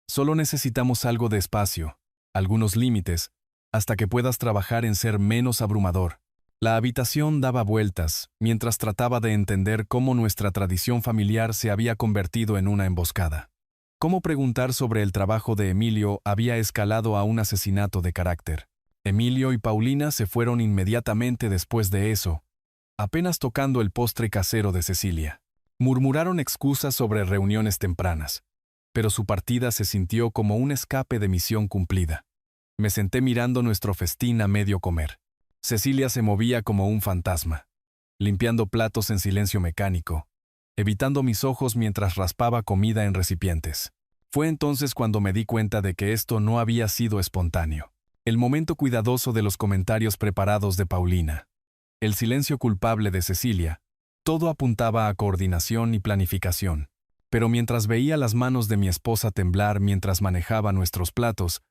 «Solo necesitamos algo de espacio, algunos límites, hasta que puedas trabajar en ser menos abrumador». La habitación daba vueltas, mientras trataba de entender cómo nuestra tradición familiar se había convertido en una emboscada. Cómo preguntar sobre el trabajo de Emilio había escalado a un asesinato de carácter. Emilio y Paulina se fueron inmediatamente después de eso, apenas tocando el postre casero de Cecilia. Murmuraron excusas sobre reuniones tempranas, pero su partida se sintió como un escape de misión cumplida. Me senté mirando nuestro festín a medio comer. Cecilia se movía como un fantasma, limpiando platos en silencio mecánico, evitando mis ojos mientras raspaba comida en recipientes. Fue entonces cuando me di cuenta de que esto no había sido espontáneo. El momento cuidadoso de los comentarios preparados de Paulina, el silencio culpable de Cecilia, todo apuntaba a coordinación y planificación. Pero mientras veía las manos de mi esposa temblar mientras manejaba nuestros platos,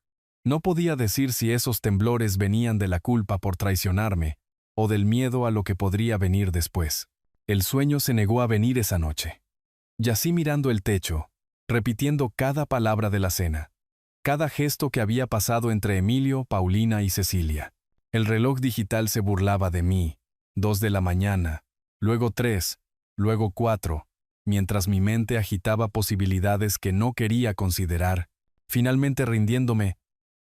no podía decir si esos temblores venían de la culpa por traicionarme o del miedo a lo que podría venir después. El sueño se negó a venir esa noche. Yací mirando el techo, repitiendo cada palabra de la cena, cada gesto que había pasado entre Emilio, Paulina y Cecilia. El reloj digital se burlaba de mí. 2 de la mañana, luego 3, luego 4, mientras mi mente agitaba posibilidades que no quería considerar. Finalmente rindiéndome,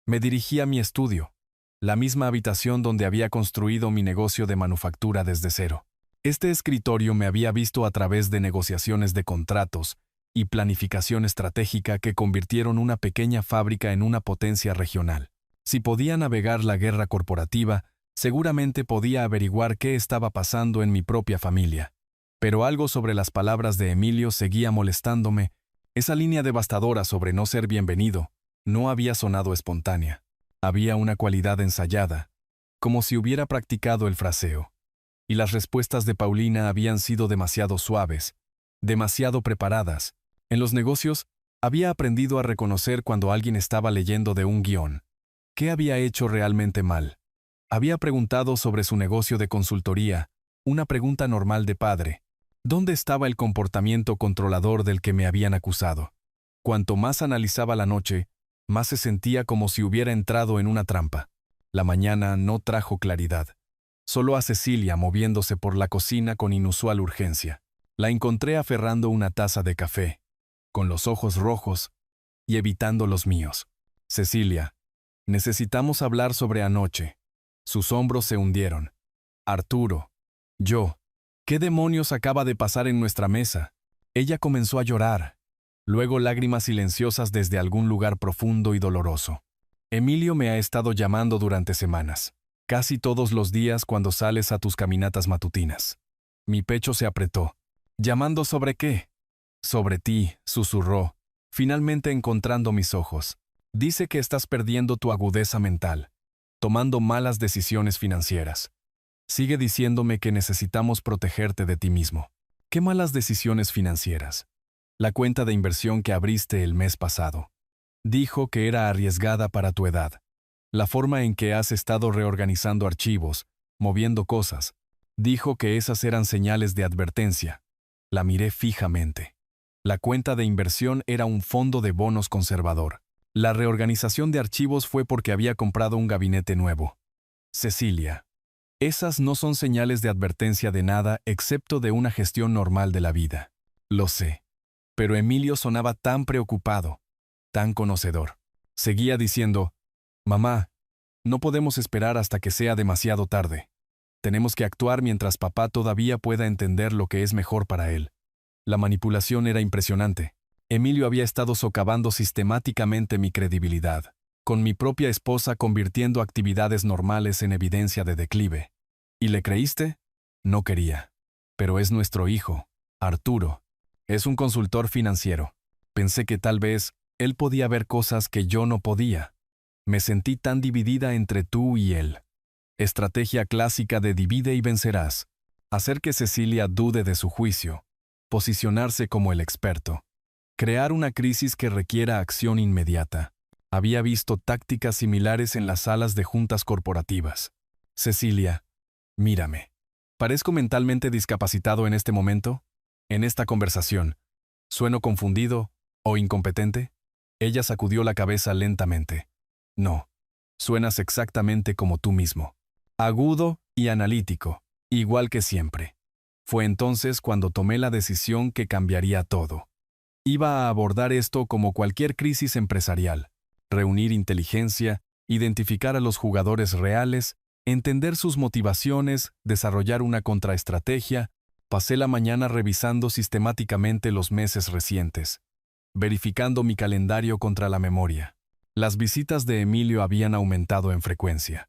me dirigí a mi estudio, la misma habitación donde había construido mi negocio de manufactura desde cero. Este escritorio me había visto a través de negociaciones de contratos y planificación estratégica que convirtieron una pequeña fábrica en una potencia regional. Si podía navegar la guerra corporativa, Seguramente podía averiguar qué estaba pasando en mi propia familia. Pero algo sobre las palabras de Emilio seguía molestándome. Esa línea devastadora sobre no ser bienvenido no había sonado espontánea. Había una cualidad ensayada, como si hubiera practicado el fraseo. Y las respuestas de Paulina habían sido demasiado suaves, demasiado preparadas. En los negocios, había aprendido a reconocer cuando alguien estaba leyendo de un guión. ¿Qué había hecho realmente mal? Había preguntado sobre su negocio de consultoría, una pregunta normal de padre. ¿Dónde estaba el comportamiento controlador del que me habían acusado? Cuanto más analizaba la noche, más se sentía como si hubiera entrado en una trampa. La mañana no trajo claridad. Solo a Cecilia moviéndose por la cocina con inusual urgencia. La encontré aferrando una taza de café, con los ojos rojos y evitando los míos. Cecilia, necesitamos hablar sobre anoche. Sus hombros se hundieron. Arturo, yo, ¿qué demonios acaba de pasar en nuestra mesa? Ella comenzó a llorar. Luego lágrimas silenciosas desde algún lugar profundo y doloroso. Emilio me ha estado llamando durante semanas, casi todos los días cuando sales a tus caminatas matutinas. Mi pecho se apretó. ¿Llamando sobre qué? Sobre ti, susurró, finalmente encontrando mis ojos. Dice que estás perdiendo tu agudeza mental, tomando malas decisiones financieras. Sigue diciéndome que necesitamos protegerte de ti mismo. ¿Qué malas decisiones financieras? La cuenta de inversión que abriste el mes pasado. Dijo que era arriesgada para tu edad. La forma en que has estado reorganizando archivos, moviendo cosas. Dijo que esas eran señales de advertencia. La miré fijamente. La cuenta de inversión era un fondo de bonos conservador. La reorganización de archivos fue porque había comprado un gabinete nuevo. Cecilia, esas no son señales de advertencia de nada excepto de una gestión normal de la vida. Lo sé. Pero Emilio sonaba tan preocupado, tan conocedor. Seguía diciendo, mamá, no podemos esperar hasta que sea demasiado tarde. Tenemos que actuar mientras papá todavía pueda entender lo que es mejor para él. La manipulación era impresionante. Emilio había estado socavando sistemáticamente mi credibilidad, con mi propia esposa convirtiendo actividades normales en evidencia de declive. ¿Y le creíste? No quería. Pero es nuestro hijo, Arturo. Es un consultor financiero. Pensé que tal vez él podía ver cosas que yo no podía. Me sentí tan dividida entre tú y él. Estrategia clásica de divide y vencerás. Hacer que Cecilia dude de su juicio. Posicionarse como el experto. Crear una crisis que requiera acción inmediata. Había visto tácticas similares en las salas de juntas corporativas. Cecilia, mírame. ¿Parezco mentalmente discapacitado en este momento? En esta conversación, ¿sueno confundido o incompetente? Ella sacudió la cabeza lentamente. No, suenas exactamente como tú mismo. Agudo y analítico, igual que siempre. Fue entonces cuando tomé la decisión que cambiaría todo. Iba a abordar esto como cualquier crisis empresarial. Reunir inteligencia, identificar a los jugadores reales, entender sus motivaciones, desarrollar una contraestrategia. Pasé la mañana revisando sistemáticamente los meses recientes, verificando mi calendario contra la memoria. Las visitas de Emilio habían aumentado en frecuencia,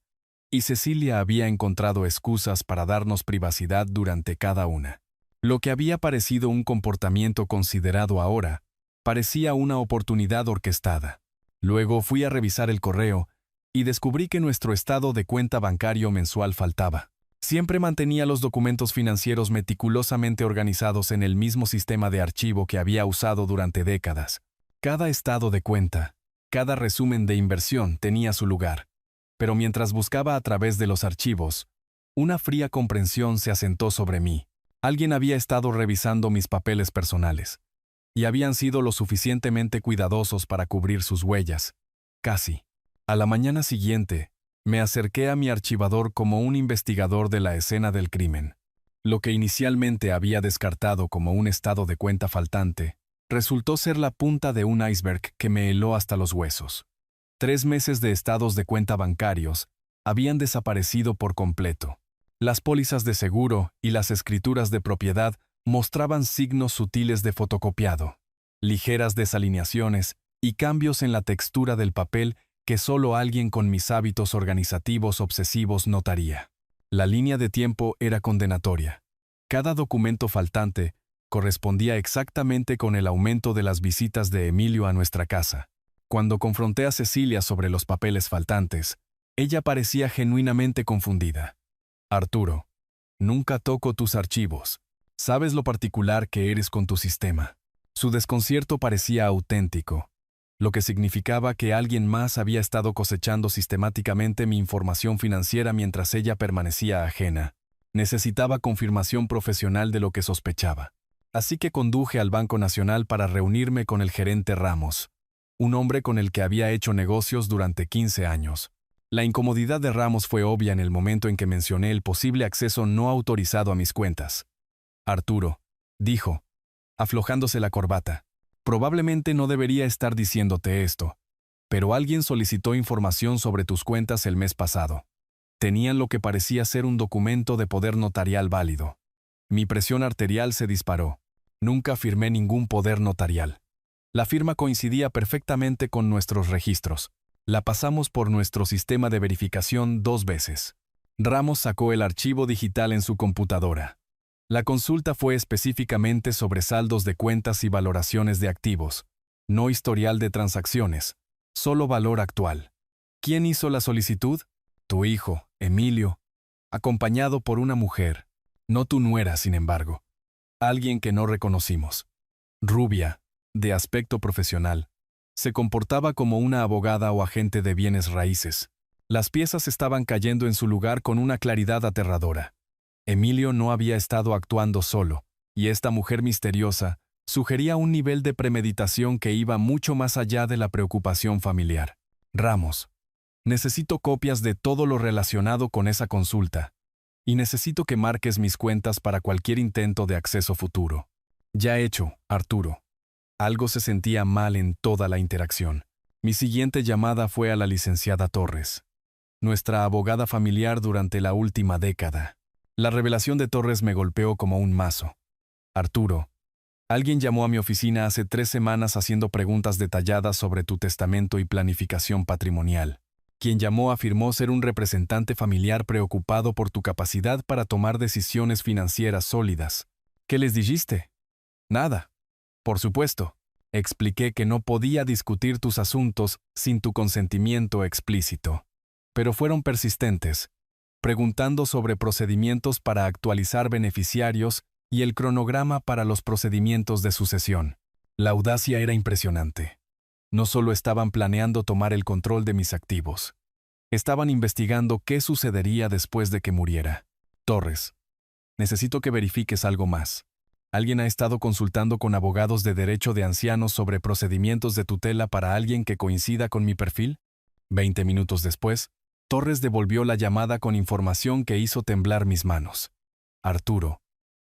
y Cecilia había encontrado excusas para darnos privacidad durante cada una. Lo que había parecido un comportamiento considerado ahora, parecía una oportunidad orquestada. Luego fui a revisar el correo y descubrí que nuestro estado de cuenta bancario mensual faltaba. Siempre mantenía los documentos financieros meticulosamente organizados en el mismo sistema de archivo que había usado durante décadas. Cada estado de cuenta, cada resumen de inversión tenía su lugar. Pero mientras buscaba a través de los archivos, una fría comprensión se asentó sobre mí. Alguien había estado revisando mis papeles personales, y habían sido lo suficientemente cuidadosos para cubrir sus huellas. Casi. A la mañana siguiente, me acerqué a mi archivador como un investigador de la escena del crimen. Lo que inicialmente había descartado como un estado de cuenta faltante, resultó ser la punta de un iceberg que me heló hasta los huesos. 3 meses de estados de cuenta bancarios habían desaparecido por completo. Las pólizas de seguro y las escrituras de propiedad mostraban signos sutiles de fotocopiado, ligeras desalineaciones y cambios en la textura del papel que solo alguien con mis hábitos organizativos obsesivos notaría. La línea de tiempo era condenatoria. Cada documento faltante correspondía exactamente con el aumento de las visitas de Emilio a nuestra casa. Cuando confronté a Cecilia sobre los papeles faltantes, ella parecía genuinamente confundida. Arturo, nunca toco tus archivos. Sabes lo particular que eres con tu sistema. Su desconcierto parecía auténtico, lo que significaba que alguien más había estado cosechando sistemáticamente mi información financiera mientras ella permanecía ajena. Necesitaba confirmación profesional de lo que sospechaba. Así que conduje al Banco Nacional para reunirme con el gerente Ramos, un hombre con el que había hecho negocios durante 15 años. La incomodidad de Ramos fue obvia en el momento en que mencioné el posible acceso no autorizado a mis cuentas. Arturo, dijo, aflojándose la corbata, probablemente no debería estar diciéndote esto, pero alguien solicitó información sobre tus cuentas el mes pasado. Tenían lo que parecía ser un documento de poder notarial válido. Mi presión arterial se disparó. Nunca firmé ningún poder notarial. La firma coincidía perfectamente con nuestros registros. La pasamos por nuestro sistema de verificación 2 veces. Ramos sacó el archivo digital en su computadora. La consulta fue específicamente sobre saldos de cuentas y valoraciones de activos, no historial de transacciones, solo valor actual. ¿Quién hizo la solicitud? Tu hijo, Emilio, acompañado por una mujer, no tu nuera, sin embargo. Alguien que no reconocimos. Rubia, de aspecto profesional. Se comportaba como una abogada o agente de bienes raíces. Las piezas estaban cayendo en su lugar con una claridad aterradora. Emilio no había estado actuando solo, y esta mujer misteriosa sugería un nivel de premeditación que iba mucho más allá de la preocupación familiar. Ramos, necesito copias de todo lo relacionado con esa consulta, y necesito que marques mis cuentas para cualquier intento de acceso futuro. Ya hecho, Arturo. Algo se sentía mal en toda la interacción. Mi siguiente llamada fue a la licenciada Torres, nuestra abogada familiar durante la última década. La revelación de Torres me golpeó como un mazo. Arturo, alguien llamó a mi oficina hace 3 semanas haciendo preguntas detalladas sobre tu testamento y planificación patrimonial. Quien llamó afirmó ser un representante familiar preocupado por tu capacidad para tomar decisiones financieras sólidas. ¿Qué les dijiste? Nada. Por supuesto. Expliqué que no podía discutir tus asuntos sin tu consentimiento explícito. Pero fueron persistentes, preguntando sobre procedimientos para actualizar beneficiarios y el cronograma para los procedimientos de sucesión. La audacia era impresionante. No solo estaban planeando tomar el control de mis activos, estaban investigando qué sucedería después de que muriera. Torres, necesito que verifiques algo más. ¿Alguien ha estado consultando con abogados de derecho de ancianos sobre procedimientos de tutela para alguien que coincida con mi perfil? 20 minutos después, Torres devolvió la llamada con información que hizo temblar mis manos. Arturo,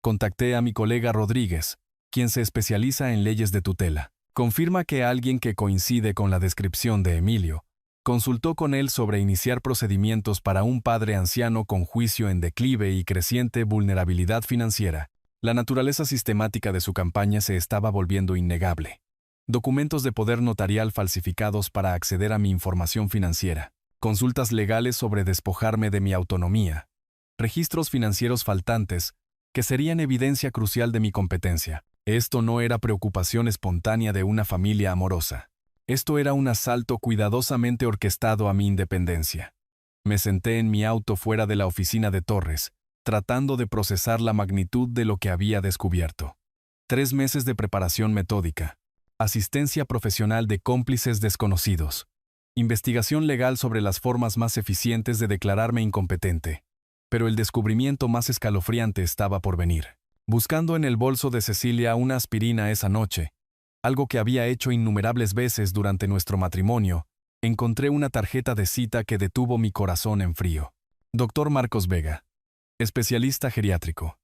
contacté a mi colega Rodríguez, quien se especializa en leyes de tutela. Confirma que alguien que coincide con la descripción de Emilio consultó con él sobre iniciar procedimientos para un padre anciano con juicio en declive y creciente vulnerabilidad financiera. La naturaleza sistemática de su campaña se estaba volviendo innegable. Documentos de poder notarial falsificados para acceder a mi información financiera. Consultas legales sobre despojarme de mi autonomía. Registros financieros faltantes, que serían evidencia crucial de mi competencia. Esto no era preocupación espontánea de una familia amorosa. Esto era un asalto cuidadosamente orquestado a mi independencia. Me senté en mi auto fuera de la oficina de Torres, tratando de procesar la magnitud de lo que había descubierto. 3 meses de preparación metódica, asistencia profesional de cómplices desconocidos, investigación legal sobre las formas más eficientes de declararme incompetente. Pero el descubrimiento más escalofriante estaba por venir. Buscando en el bolso de Cecilia una aspirina esa noche, algo que había hecho innumerables veces durante nuestro matrimonio, encontré una tarjeta de cita que detuvo mi corazón en frío. Dr. Marcos Vega, especialista geriátrico,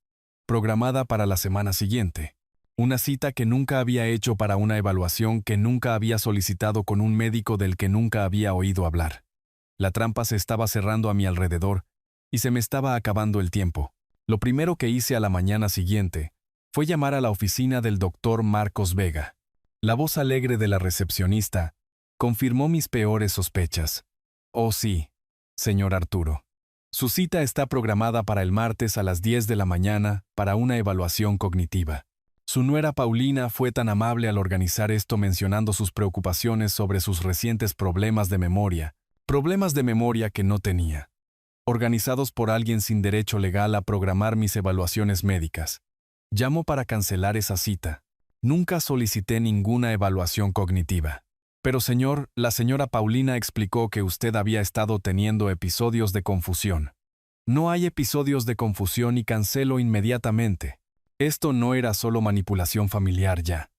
programada para la semana siguiente. Una cita que nunca había hecho para una evaluación que nunca había solicitado con un médico del que nunca había oído hablar. La trampa se estaba cerrando a mi alrededor y se me estaba acabando el tiempo. Lo primero que hice a la mañana siguiente fue llamar a la oficina del Dr. Marcos Vega. La voz alegre de la recepcionista confirmó mis peores sospechas. Oh sí, señor Arturo. Su cita está programada para el martes a las 10 de la mañana para una evaluación cognitiva. Su nuera Paulina fue tan amable al organizar esto mencionando sus preocupaciones sobre sus recientes problemas de memoria que no tenía, organizados por alguien sin derecho legal a programar mis evaluaciones médicas. Llamo para cancelar esa cita. Nunca solicité ninguna evaluación cognitiva. Pero señor, la señora Paulina explicó que usted había estado teniendo episodios de confusión. No hay episodios de confusión y cancelo inmediatamente. Esto no era solo manipulación familiar ya.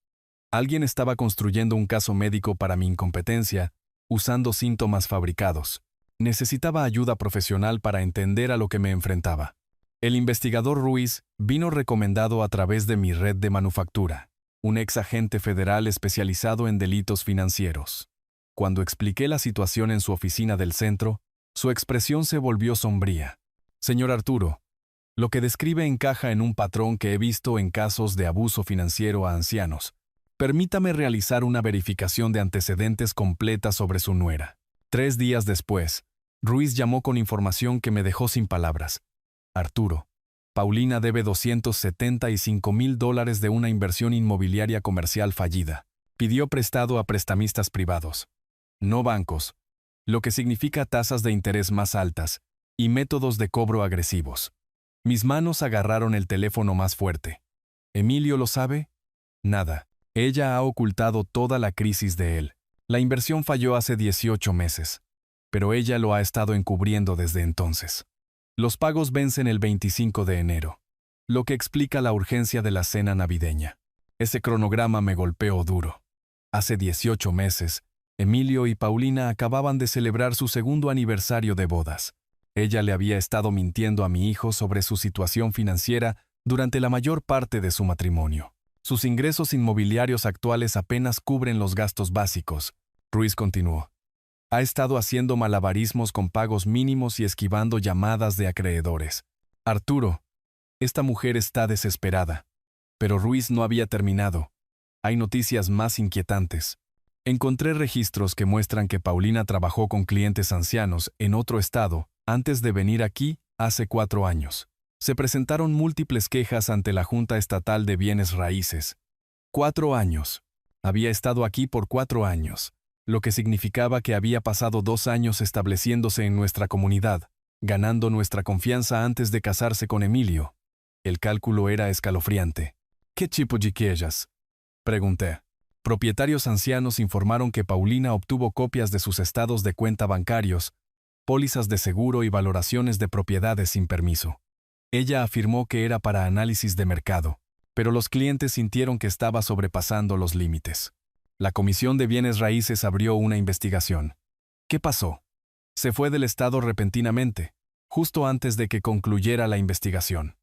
Alguien estaba construyendo un caso médico para mi incompetencia, usando síntomas fabricados. Necesitaba ayuda profesional para entender a lo que me enfrentaba. El investigador Ruiz vino recomendado a través de mi red de manufactura, un ex agente federal especializado en delitos financieros. Cuando expliqué la situación en su oficina del centro, su expresión se volvió sombría. Señor Arturo, lo que describe encaja en un patrón que he visto en casos de abuso financiero a ancianos. Permítame realizar una verificación de antecedentes completa sobre su nuera. 3 días después, Ruiz llamó con información que me dejó sin palabras. Arturo, Paulina debe $275,000 de una inversión inmobiliaria comercial fallida. Pidió prestado a prestamistas privados, no bancos, lo que significa tasas de interés más altas y métodos de cobro agresivos. Mis manos agarraron el teléfono más fuerte. ¿Emilio lo sabe? Nada. Ella ha ocultado toda la crisis de él. La inversión falló hace 18 meses, pero ella lo ha estado encubriendo desde entonces. Los pagos vencen el 25 de enero, lo que explica la urgencia de la cena navideña. Ese cronograma me golpeó duro. Hace 18 meses, Emilio y Paulina acababan de celebrar su segundo aniversario de bodas. Ella le había estado mintiendo a mi hijo sobre su situación financiera durante la mayor parte de su matrimonio. Sus ingresos inmobiliarios actuales apenas cubren los gastos básicos. Ruiz continuó. Ha estado haciendo malabarismos con pagos mínimos y esquivando llamadas de acreedores. Arturo, esta mujer está desesperada. Pero Ruiz no había terminado. Hay noticias más inquietantes. Encontré registros que muestran que Paulina trabajó con clientes ancianos en otro estado antes de venir aquí hace 4 años. Se presentaron múltiples quejas ante la Junta Estatal de Bienes Raíces. 4 años. Había estado aquí por 4 años, lo que significaba que había pasado 2 años estableciéndose en nuestra comunidad, ganando nuestra confianza antes de casarse con Emilio. El cálculo era escalofriante. ¿Qué tipo de quejas?, pregunté. Propietarios ancianos informaron que Paulina obtuvo copias de sus estados de cuenta bancarios, pólizas de seguro y valoraciones de propiedades sin permiso. Ella afirmó que era para análisis de mercado, pero los clientes sintieron que estaba sobrepasando los límites. La Comisión de Bienes Raíces abrió una investigación. ¿Qué pasó? Se fue del estado repentinamente, justo antes de que concluyera la investigación.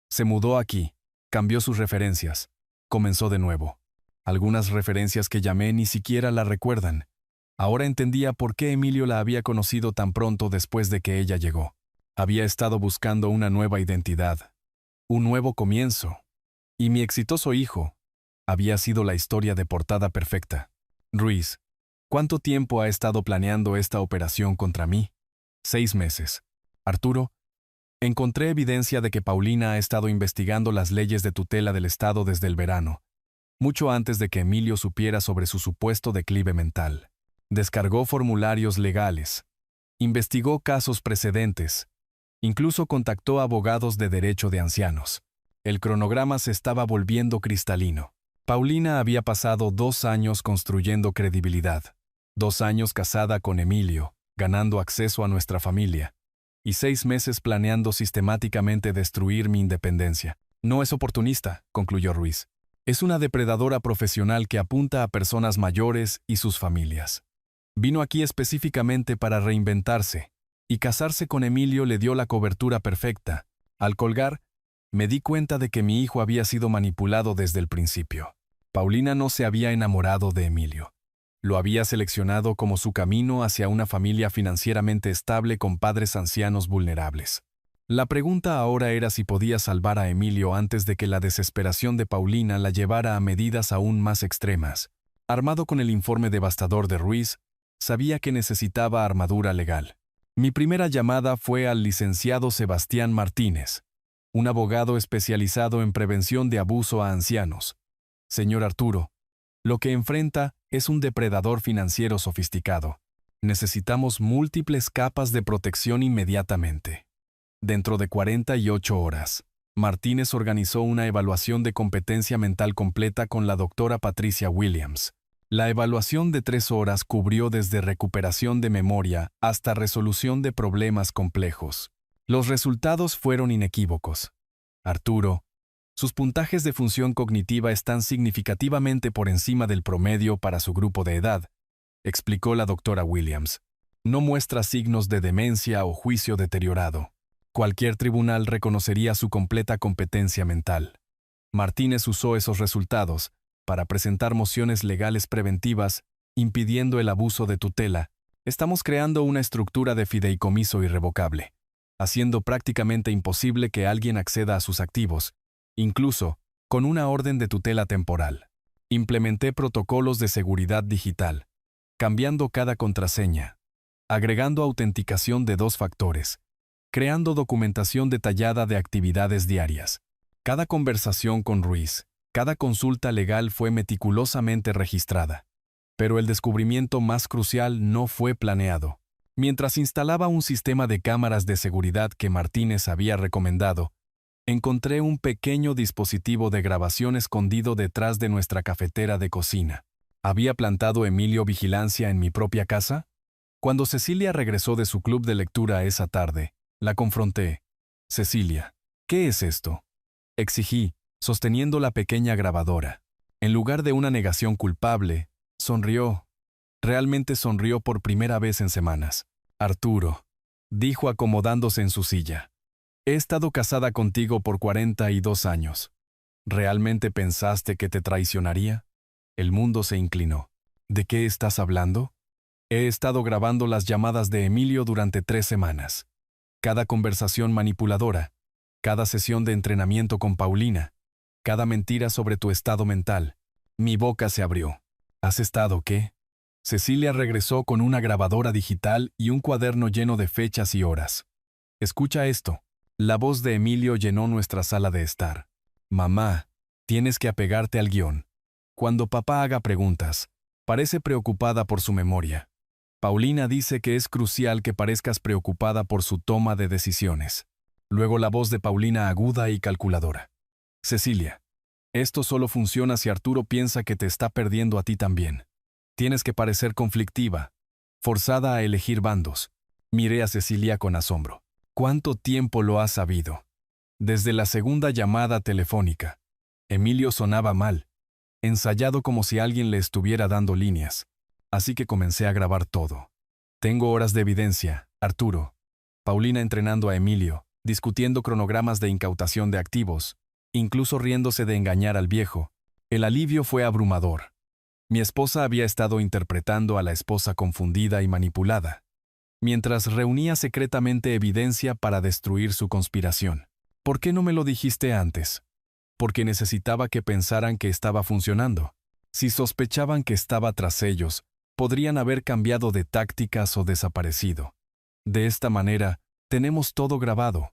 Se mudó aquí, cambió sus referencias, comenzó de nuevo. Algunas referencias que llamé ni siquiera la recuerdan. Ahora entendía por qué Emilio la había conocido tan pronto después de que ella llegó. Había estado buscando una nueva identidad, un nuevo comienzo. Y mi exitoso hijo había sido la historia de portada perfecta. Ruiz, ¿cuánto tiempo ha estado planeando esta operación contra mí? 6 meses. Arturo, encontré evidencia de que Paulina ha estado investigando las leyes de tutela del Estado desde el verano, mucho antes de que Emilio supiera sobre su supuesto declive mental. Descargó formularios legales, investigó casos precedentes, incluso contactó a abogados de derecho de ancianos. El cronograma se estaba volviendo cristalino. Paulina había pasado 2 años construyendo credibilidad, 2 años casada con Emilio, ganando acceso a nuestra familia, y 6 meses planeando sistemáticamente destruir mi independencia. No es oportunista, concluyó Ruiz. Es una depredadora profesional que apunta a personas mayores y sus familias. Vino aquí específicamente para reinventarse, y casarse con Emilio le dio la cobertura perfecta. Al colgar, me di cuenta de que mi hijo había sido manipulado desde el principio. Paulina no se había enamorado de Emilio. Lo había seleccionado como su camino hacia una familia financieramente estable con padres ancianos vulnerables. La pregunta ahora era si podía salvar a Emilio antes de que la desesperación de Paulina la llevara a medidas aún más extremas. Armado con el informe devastador de Ruiz, sabía que necesitaba armadura legal. Mi primera llamada fue al licenciado Sebastián Martínez, un abogado especializado en prevención de abuso a ancianos. Señor Arturo, lo que enfrenta es un depredador financiero sofisticado. Necesitamos múltiples capas de protección inmediatamente. Dentro de 48 horas, Martínez organizó una evaluación de competencia mental completa con la doctora Patricia Williams. La evaluación de 3 horas cubrió desde recuperación de memoria hasta resolución de problemas complejos. Los resultados fueron inequívocos. Arturo, sus puntajes de función cognitiva están significativamente por encima del promedio para su grupo de edad, explicó la doctora Williams. No muestra signos de demencia o juicio deteriorado. Cualquier tribunal reconocería su completa competencia mental. Martínez usó esos resultados para presentar mociones legales preventivas, impidiendo el abuso de tutela. Estamos creando una estructura de fideicomiso irrevocable, haciendo prácticamente imposible que alguien acceda a sus activos, incluso con una orden de tutela temporal. Implementé protocolos de seguridad digital, cambiando cada contraseña, agregando autenticación de 2 factores, creando documentación detallada de actividades diarias. Cada conversación con Ruiz, cada consulta legal fue meticulosamente registrada. Pero el descubrimiento más crucial no fue planeado. Mientras instalaba un sistema de cámaras de seguridad que Martínez había recomendado, encontré un pequeño dispositivo de grabación escondido detrás de nuestra cafetera de cocina. ¿Había plantado Emilio vigilancia en mi propia casa? Cuando Cecilia regresó de su club de lectura esa tarde, la confronté. Cecilia, ¿qué es esto?, exigí, sosteniendo la pequeña grabadora. En lugar de una negación culpable, sonrió. Realmente sonrió por primera vez en semanas. Arturo, dijo acomodándose en su silla. He estado casada contigo por 42 años. ¿Realmente pensaste que te traicionaría? El mundo se inclinó. ¿De qué estás hablando? He estado grabando las llamadas de Emilio durante 3 semanas. Cada conversación manipuladora, cada sesión de entrenamiento con Paulina, cada mentira sobre tu estado mental. Mi boca se abrió. ¿Has estado qué? Cecilia regresó con una grabadora digital y un cuaderno lleno de fechas y horas. Escucha esto. La voz de Emilio llenó nuestra sala de estar. Mamá, tienes que apegarte al guión. Cuando papá haga preguntas, parece preocupada por su memoria. Paulina dice que es crucial que parezcas preocupada por su toma de decisiones. Luego la voz de Paulina aguda y calculadora. Cecilia, esto solo funciona si Arturo piensa que te está perdiendo a ti también. Tienes que parecer conflictiva, forzada a elegir bandos. Miré a Cecilia con asombro. ¿Cuánto tiempo lo has sabido? Desde la segunda llamada telefónica. Emilio sonaba mal, ensayado como si alguien le estuviera dando líneas. Así que comencé a grabar todo. Tengo horas de evidencia, Arturo. Paulina entrenando a Emilio, discutiendo cronogramas de incautación de activos, incluso riéndose de engañar al viejo. El alivio fue abrumador. Mi esposa había estado interpretando a la esposa confundida y manipulada, mientras reunía secretamente evidencia para destruir su conspiración. ¿Por qué no me lo dijiste antes? Porque necesitaba que pensaran que estaba funcionando. Si sospechaban que estaba tras ellos, podrían haber cambiado de tácticas o desaparecido. De esta manera, tenemos todo grabado.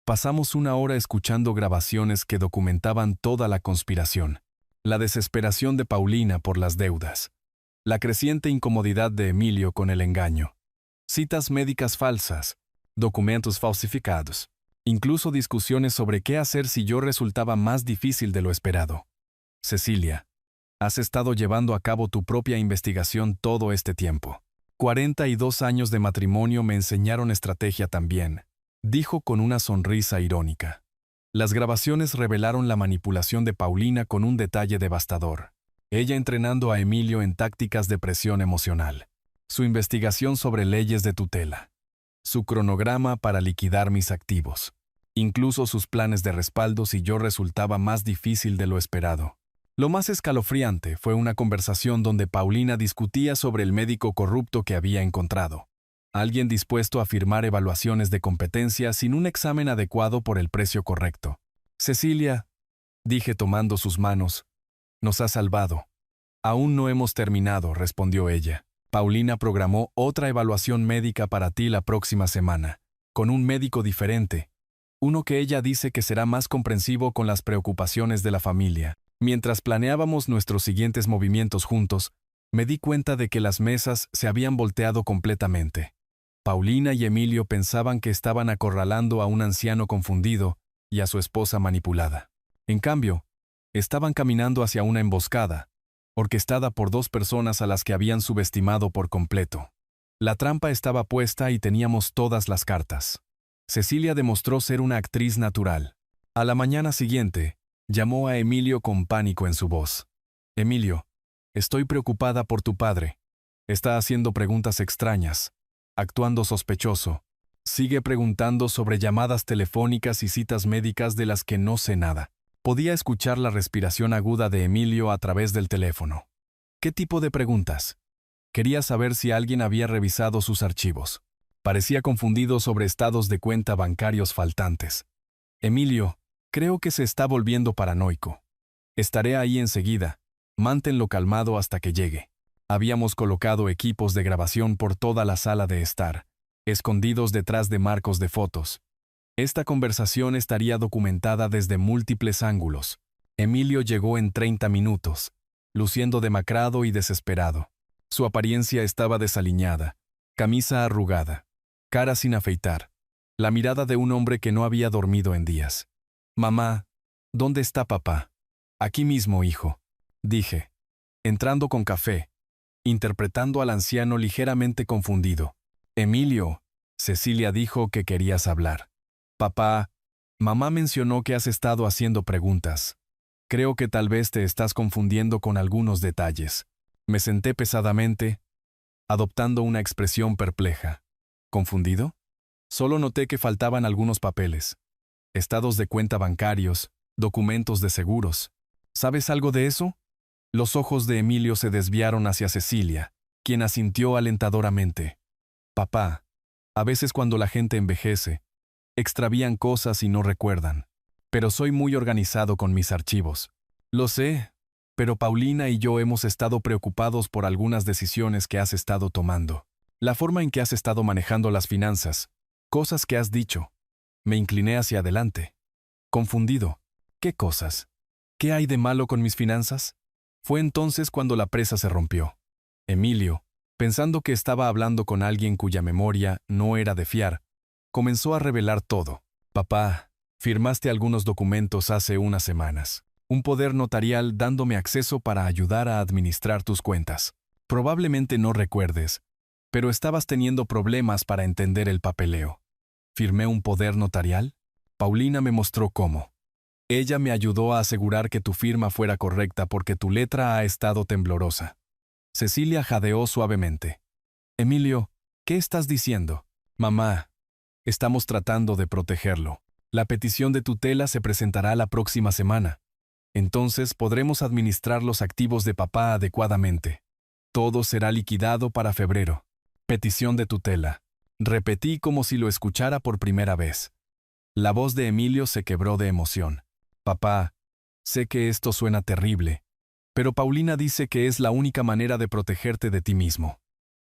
Pasamos 1 hora escuchando grabaciones que documentaban toda la conspiración. La desesperación de Paulina por las deudas. La creciente incomodidad de Emilio con el engaño. Citas médicas falsas. Documentos falsificados. Incluso discusiones sobre qué hacer si yo resultaba más difícil de lo esperado. Cecilia, has estado llevando a cabo tu propia investigación todo este tiempo. 42 años de matrimonio me enseñaron estrategia también, dijo con una sonrisa irónica. Las grabaciones revelaron la manipulación de Paulina con un detalle devastador. Ella entrenando a Emilio en tácticas de presión emocional. Su investigación sobre leyes de tutela. Su cronograma para liquidar mis activos. Incluso sus planes de respaldo si yo resultaba más difícil de lo esperado. Lo más escalofriante fue una conversación donde Paulina discutía sobre el médico corrupto que había encontrado. Alguien dispuesto a firmar evaluaciones de competencia sin un examen adecuado por el precio correcto. Cecilia, dije tomando sus manos, nos ha salvado. Aún no hemos terminado, respondió ella. Paulina programó otra evaluación médica para ti la próxima semana, con un médico diferente, uno que ella dice que será más comprensivo con las preocupaciones de la familia. Mientras planeábamos nuestros siguientes movimientos juntos, me di cuenta de que las mesas se habían volteado completamente. Paulina y Emilio pensaban que estaban acorralando a un anciano confundido y a su esposa manipulada. En cambio, estaban caminando hacia una emboscada, orquestada por dos personas a las que habían subestimado por completo. La trampa estaba puesta y teníamos todas las cartas. Cecilia demostró ser una actriz natural. A la mañana siguiente, llamó a Emilio con pánico en su voz. Emilio, estoy preocupada por tu padre. Está haciendo preguntas extrañas, actuando sospechoso. Sigue preguntando sobre llamadas telefónicas y citas médicas de las que no sé nada. Podía escuchar la respiración aguda de Emilio a través del teléfono. ¿Qué tipo de preguntas? Quería saber si alguien había revisado sus archivos. Parecía confundido sobre estados de cuenta bancarios faltantes. Emilio, creo que se está volviendo paranoico. Estaré ahí enseguida. Manténlo calmado hasta que llegue. Habíamos colocado equipos de grabación por toda la sala de estar, escondidos detrás de marcos de fotos. Esta conversación estaría documentada desde múltiples ángulos. Emilio llegó en 30 minutos, luciendo demacrado y desesperado. Su apariencia estaba desaliñada, camisa arrugada, cara sin afeitar, la mirada de un hombre que no había dormido en días. «Mamá, ¿dónde está papá?» «Aquí mismo, hijo», dije, entrando con café, interpretando al anciano ligeramente confundido. «Emilio», Cecilia dijo que querías hablar. «Papá, mamá mencionó que has estado haciendo preguntas. Creo que tal vez te estás confundiendo con algunos detalles». Me senté pesadamente, adoptando una expresión perpleja. ¿Confundido? Solo noté que faltaban algunos papeles. Estados de cuenta bancarios, documentos de seguros. ¿Sabes algo de eso? Los ojos de Emilio se desviaron hacia Cecilia, quien asintió alentadoramente. Papá, a veces cuando la gente envejece, extravían cosas y no recuerdan. Pero soy muy organizado con mis archivos. Lo sé, pero Paulina y yo hemos estado preocupados por algunas decisiones que has estado tomando. La forma en que has estado manejando las finanzas, cosas que has dicho. Me incliné hacia adelante. Confundido. ¿Qué cosas? ¿Qué hay de malo con mis finanzas? Fue entonces cuando la presa se rompió. Emilio, pensando que estaba hablando con alguien cuya memoria no era de fiar, comenzó a revelar todo. Papá, firmaste algunos documentos hace unas semanas. Un poder notarial dándome acceso para ayudar a administrar tus cuentas. Probablemente no recuerdes, pero estabas teniendo problemas para entender el papeleo. ¿Firmé un poder notarial? Paulina me mostró cómo. Ella me ayudó a asegurar que tu firma fuera correcta porque tu letra ha estado temblorosa. Cecilia jadeó suavemente. Emilio, ¿qué estás diciendo? Mamá, estamos tratando de protegerlo. La petición de tutela se presentará la próxima semana. Entonces podremos administrar los activos de papá adecuadamente. Todo será liquidado para febrero. Petición de tutela. Repetí como si lo escuchara por primera vez. La voz de Emilio se quebró de emoción. Papá, sé que esto suena terrible, pero Paulina dice que es la única manera de protegerte de ti mismo.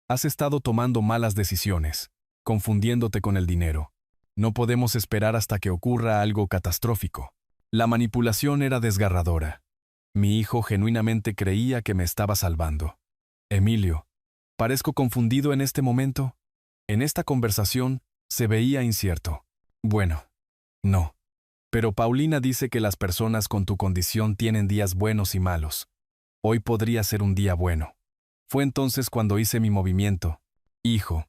Has estado tomando malas decisiones, confundiéndote con el dinero. No podemos esperar hasta que ocurra algo catastrófico. La manipulación era desgarradora. Mi hijo genuinamente creía que me estaba salvando. Emilio, ¿parezco confundido en este momento? En esta conversación se veía incierto. Bueno, no. Pero Paulina dice que las personas con tu condición tienen días buenos y malos. Hoy podría ser un día bueno. Fue entonces cuando hice mi movimiento. Hijo,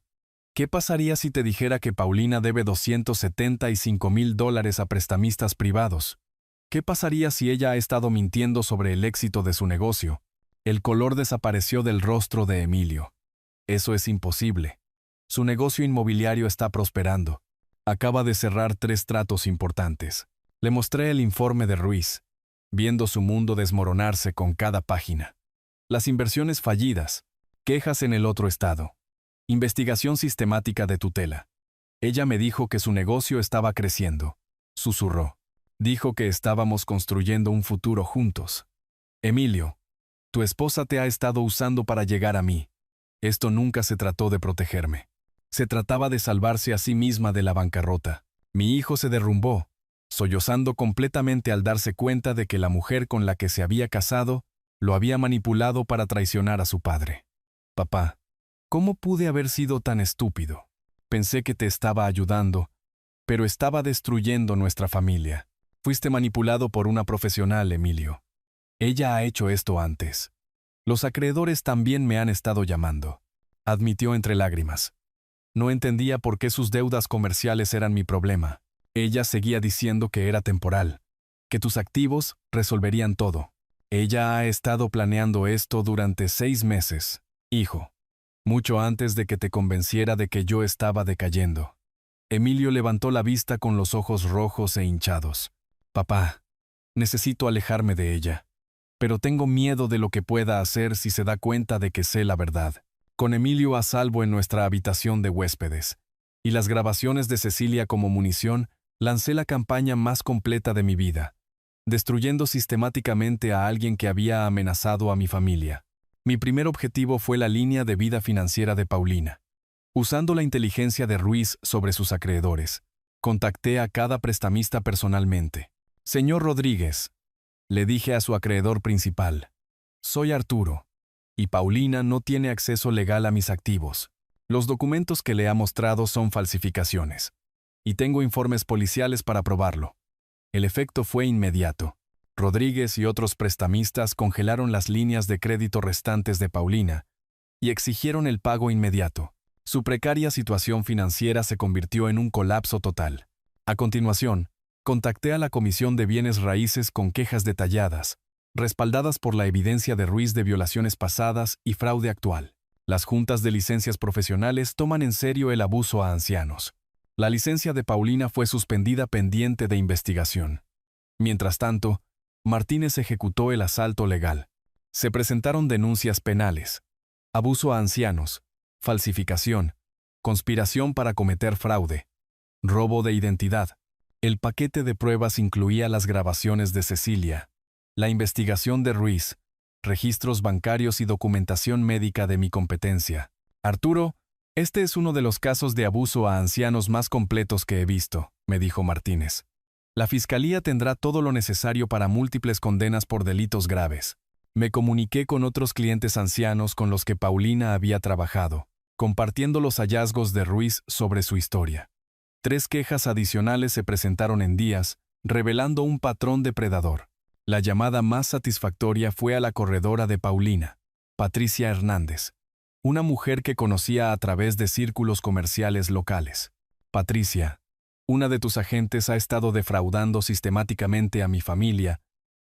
¿qué pasaría si te dijera que Paulina debe $275,000 a prestamistas privados? ¿Qué pasaría si ella ha estado mintiendo sobre el éxito de su negocio? El color desapareció del rostro de Emilio. Eso es imposible. Su negocio inmobiliario está prosperando. Acaba de cerrar 3 tratos importantes. Le mostré el informe de Ruiz, viendo su mundo desmoronarse con cada página. Las inversiones fallidas, quejas en el otro estado, investigación sistemática de tutela. Ella me dijo que su negocio estaba creciendo. Susurró. Dijo que estábamos construyendo un futuro juntos. Emilio, tu esposa te ha estado usando para llegar a mí. Esto nunca se trató de protegerme. Se trataba de salvarse a sí misma de la bancarrota. Mi hijo se derrumbó, sollozando completamente al darse cuenta de que la mujer con la que se había casado lo había manipulado para traicionar a su padre. Papá, ¿cómo pude haber sido tan estúpido? Pensé que te estaba ayudando, pero estaba destruyendo nuestra familia. Fuiste manipulado por una profesional, Emilio. Ella ha hecho esto antes. Los acreedores también me han estado llamando, admitió entre lágrimas. No entendía por qué sus deudas comerciales eran mi problema. Ella seguía diciendo que era temporal, que tus activos resolverían todo. Ella ha estado planeando esto durante 6 meses, hijo, mucho antes de que te convenciera de que yo estaba decayendo. Emilio levantó la vista con los ojos rojos e hinchados. Papá, necesito alejarme de ella, pero tengo miedo de lo que pueda hacer si se da cuenta de que sé la verdad. Con Emilio a salvo en nuestra habitación de huéspedes, y las grabaciones de Cecilia como munición, lancé la campaña más completa de mi vida, destruyendo sistemáticamente a alguien que había amenazado a mi familia. Mi primer objetivo fue la línea de vida financiera de Paulina. Usando la inteligencia de Ruiz sobre sus acreedores, contacté a cada prestamista personalmente. Señor Rodríguez, le dije a su acreedor principal, soy Arturo, y Paulina no tiene acceso legal a mis activos. Los documentos que le ha mostrado son falsificaciones, y tengo informes policiales para probarlo. El efecto fue inmediato. Rodríguez y otros prestamistas congelaron las líneas de crédito restantes de Paulina y exigieron el pago inmediato. Su precaria situación financiera se convirtió en un colapso total. A continuación, contacté a la Comisión de Bienes Raíces con quejas detalladas, respaldadas por la evidencia de Ruiz de violaciones pasadas y fraude actual. Las juntas de licencias profesionales toman en serio el abuso a ancianos. La licencia de Paulina fue suspendida pendiente de investigación. Mientras tanto, Martínez ejecutó el asalto legal. Se presentaron denuncias penales, abuso a ancianos, falsificación, conspiración para cometer fraude, robo de identidad. El paquete de pruebas incluía las grabaciones de Cecilia, la investigación de Ruiz, registros bancarios y documentación médica de mi competencia. Arturo, este es uno de los casos de abuso a ancianos más completos que he visto, me dijo Martínez. La Fiscalía tendrá todo lo necesario para múltiples condenas por delitos graves. Me comuniqué con otros clientes ancianos con los que Paulina había trabajado, compartiendo los hallazgos de Ruiz sobre su historia. 3 quejas adicionales se presentaron en días, revelando un patrón depredador. La llamada más satisfactoria fue a la corredora de Paulina, Patricia Hernández, una mujer que conocía a través de círculos comerciales locales. Patricia, una de tus agentes ha estado defraudando sistemáticamente a mi familia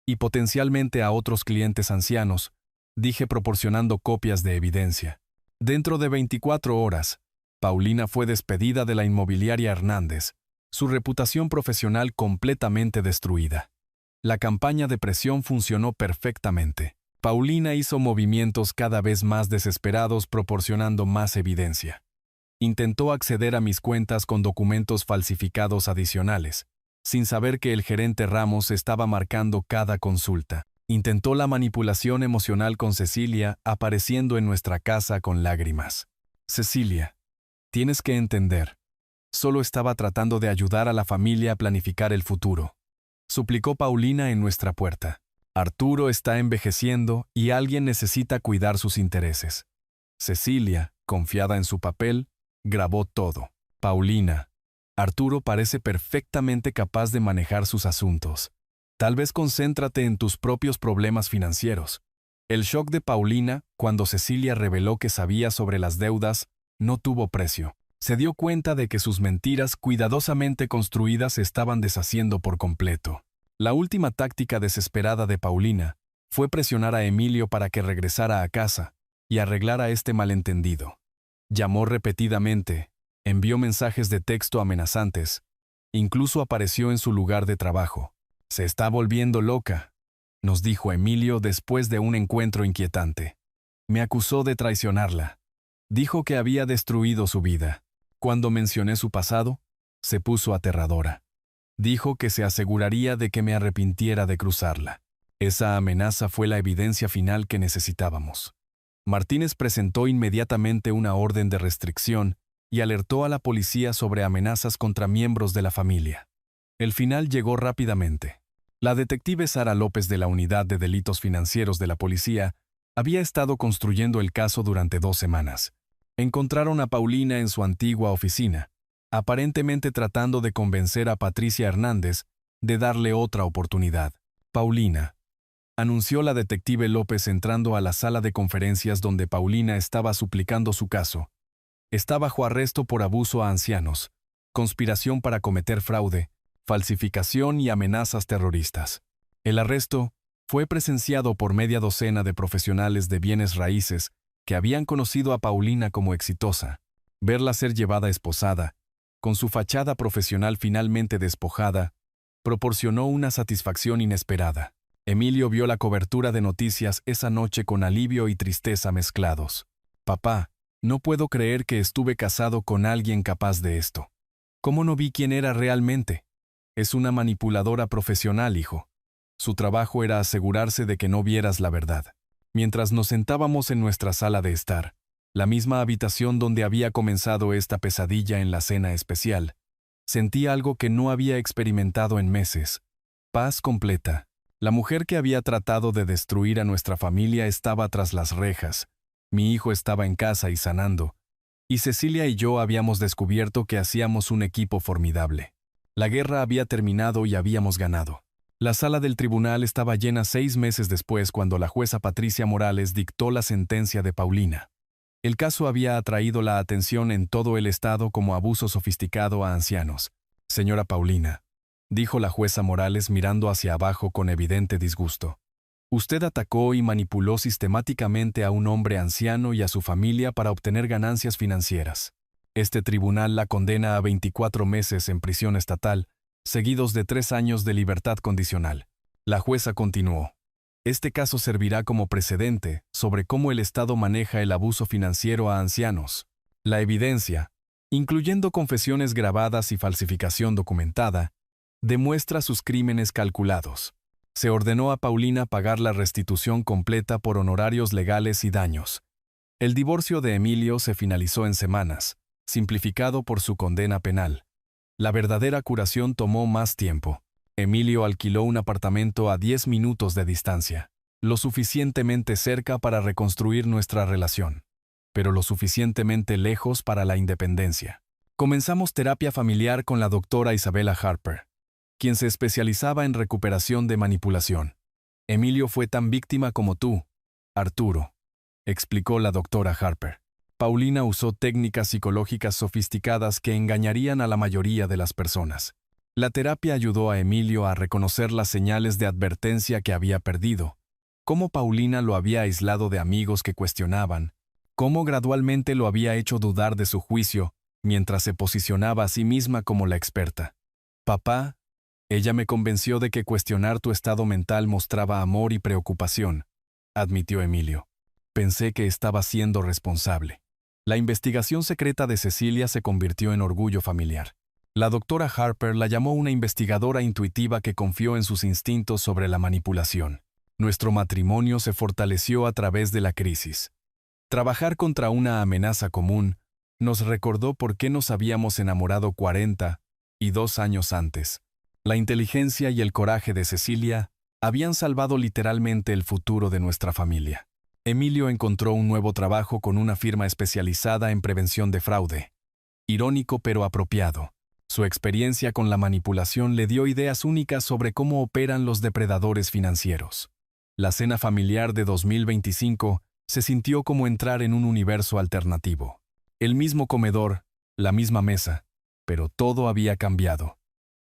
y potencialmente a otros clientes ancianos, dije proporcionando copias de evidencia. Dentro de 24 horas, Paulina fue despedida de la inmobiliaria Hernández, su reputación profesional completamente destruida. La campaña de presión funcionó perfectamente. Paulina hizo movimientos cada vez más desesperados proporcionando más evidencia. Intentó acceder a mis cuentas con documentos falsificados adicionales, sin saber que el gerente Ramos estaba marcando cada consulta. Intentó la manipulación emocional con Cecilia, apareciendo en nuestra casa con lágrimas. Cecilia, tienes que entender. Solo estaba tratando de ayudar a la familia a planificar el futuro, suplicó Paulina en nuestra puerta. Arturo está envejeciendo y alguien necesita cuidar sus intereses. Cecilia, confiada en su papel, grabó todo. Paulina, Arturo parece perfectamente capaz de manejar sus asuntos. Tal vez concéntrate en tus propios problemas financieros. El shock de Paulina, cuando Cecilia reveló que sabía sobre las deudas, no tuvo precio. Se dio cuenta de que sus mentiras cuidadosamente construidas se estaban deshaciendo por completo. La última táctica desesperada de Paulina fue presionar a Emilio para que regresara a casa y arreglara este malentendido. Llamó repetidamente, envió mensajes de texto amenazantes, incluso apareció en su lugar de trabajo. Se está volviendo loca, nos dijo Emilio después de un encuentro inquietante. Me acusó de traicionarla. Dijo que había destruido su vida. Cuando mencioné su pasado, se puso aterradora. Dijo que se aseguraría de que me arrepintiera de cruzarla. Esa amenaza fue la evidencia final que necesitábamos. Martínez presentó inmediatamente una orden de restricción y alertó a la policía sobre amenazas contra miembros de la familia. El final llegó rápidamente. La detective Sara López de la Unidad de Delitos Financieros de la policía había estado construyendo el caso durante 2 semanas. Encontraron a Paulina en su antigua oficina, aparentemente tratando de convencer a Patricia Hernández de darle otra oportunidad. Paulina, anunció la detective López entrando a la sala de conferencias donde Paulina estaba suplicando su caso. Está bajo arresto por abuso a ancianos, conspiración para cometer fraude, falsificación y amenazas terroristas. El arresto fue presenciado por media docena de profesionales de bienes raíces que habían conocido a Paulina como exitosa. Verla ser llevada esposada, con su fachada profesional finalmente despojada, proporcionó una satisfacción inesperada. Emilio vio la cobertura de noticias esa noche con alivio y tristeza mezclados. Papá, no puedo creer que estuve casado con alguien capaz de esto. ¿Cómo no vi quién era realmente? Es una manipuladora profesional, hijo. Su trabajo era asegurarse de que no vieras la verdad. Mientras nos sentábamos en nuestra sala de estar, la misma habitación donde había comenzado esta pesadilla en la cena especial, sentí algo que no había experimentado en meses. Paz completa. La mujer que había tratado de destruir a nuestra familia estaba tras las rejas. Mi hijo estaba en casa y sanando. Y Cecilia y yo habíamos descubierto que hacíamos un equipo formidable. La guerra había terminado y habíamos ganado. La sala del tribunal estaba llena 6 meses después cuando la jueza Patricia Morales dictó la sentencia de Paulina. El caso había atraído la atención en todo el estado como abuso sofisticado a ancianos. Señora Paulina, dijo la jueza Morales mirando hacia abajo con evidente disgusto. Usted atacó y manipuló sistemáticamente a un hombre anciano y a su familia para obtener ganancias financieras. Este tribunal la condena a 24 meses en prisión estatal, seguidos de 3 años de libertad condicional. La jueza continuó. Este caso servirá como precedente sobre cómo el Estado maneja el abuso financiero a ancianos. La evidencia, incluyendo confesiones grabadas y falsificación documentada, demuestra sus crímenes calculados. Se ordenó a Paulina pagar la restitución completa por honorarios legales y daños. El divorcio de Emilio se finalizó en semanas, simplificado por su condena penal. La verdadera curación tomó más tiempo. Emilio alquiló un apartamento a 10 minutos de distancia, lo suficientemente cerca para reconstruir nuestra relación, pero lo suficientemente lejos para la independencia. Comenzamos terapia familiar con la doctora Isabella Harper, quien se especializaba en recuperación de manipulación. Emilio fue tan víctima como tú, Arturo, explicó la doctora Harper. Paulina usó técnicas psicológicas sofisticadas que engañarían a la mayoría de las personas. La terapia ayudó a Emilio a reconocer las señales de advertencia que había perdido, cómo Paulina lo había aislado de amigos que cuestionaban, cómo gradualmente lo había hecho dudar de su juicio mientras se posicionaba a sí misma como la experta. Papá, ella me convenció de que cuestionar tu estado mental mostraba amor y preocupación, admitió Emilio. Pensé que estaba siendo responsable. La investigación secreta de Cecilia se convirtió en orgullo familiar. La doctora Harper la llamó una investigadora intuitiva que confió en sus instintos sobre la manipulación. Nuestro matrimonio se fortaleció a través de la crisis. Trabajar contra una amenaza común nos recordó por qué nos habíamos enamorado 42 años antes. La inteligencia y el coraje de Cecilia habían salvado literalmente el futuro de nuestra familia. Emilio encontró un nuevo trabajo con una firma especializada en prevención de fraude. Irónico pero apropiado. Su experiencia con la manipulación le dio ideas únicas sobre cómo operan los depredadores financieros. La cena familiar de 2025 se sintió como entrar en un universo alternativo. El mismo comedor, la misma mesa, pero todo había cambiado.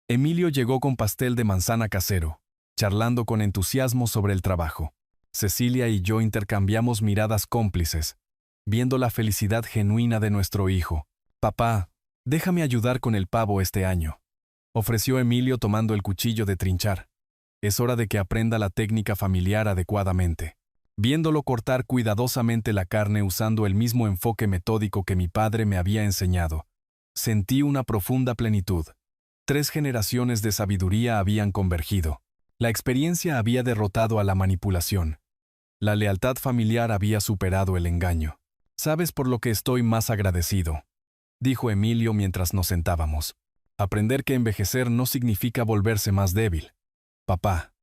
Emilio llegó con pastel de manzana casero, charlando con entusiasmo sobre el trabajo. Cecilia y yo intercambiamos miradas cómplices, viendo la felicidad genuina de nuestro hijo. Papá, déjame ayudar con el pavo este año, ofreció Emilio tomando el cuchillo de trinchar. Es hora de que aprenda la técnica familiar adecuadamente. Viéndolo cortar cuidadosamente la carne usando el mismo enfoque metódico que mi padre me había enseñado, sentí una profunda plenitud. 3 generaciones de sabiduría habían convergido. La experiencia había derrotado a la manipulación. La lealtad familiar había superado el engaño. «¿Sabes por lo que estoy más agradecido?», dijo Emilio mientras nos sentábamos. «Aprender que envejecer no significa volverse más débil. Papá,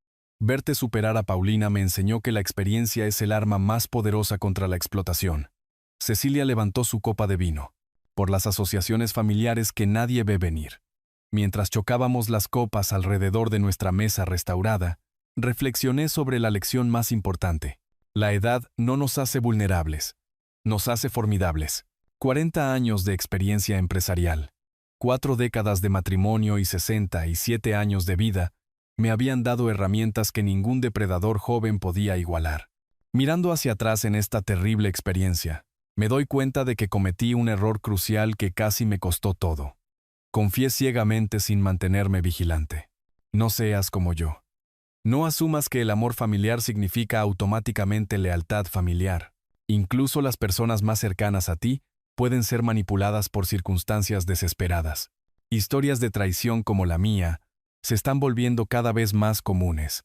verte superar a Paulina me enseñó que la experiencia es el arma más poderosa contra la explotación». Cecilia levantó su copa de vino. «Por las asociaciones familiares que nadie ve venir». Mientras chocábamos las copas alrededor de nuestra mesa restaurada, reflexioné sobre la lección más importante. La edad no nos hace vulnerables, nos hace formidables. 40 años de experiencia empresarial, 4 décadas de matrimonio y 67 años de vida me habían dado herramientas que ningún depredador joven podía igualar. Mirando hacia atrás en esta terrible experiencia, me doy cuenta de que cometí un error crucial que casi me costó todo. Confié ciegamente sin mantenerme vigilante. No seas como yo. No asumas que el amor familiar significa automáticamente lealtad familiar. Incluso las personas más cercanas a ti pueden ser manipuladas por circunstancias desesperadas. Historias de traición como la mía se están volviendo cada vez más comunes.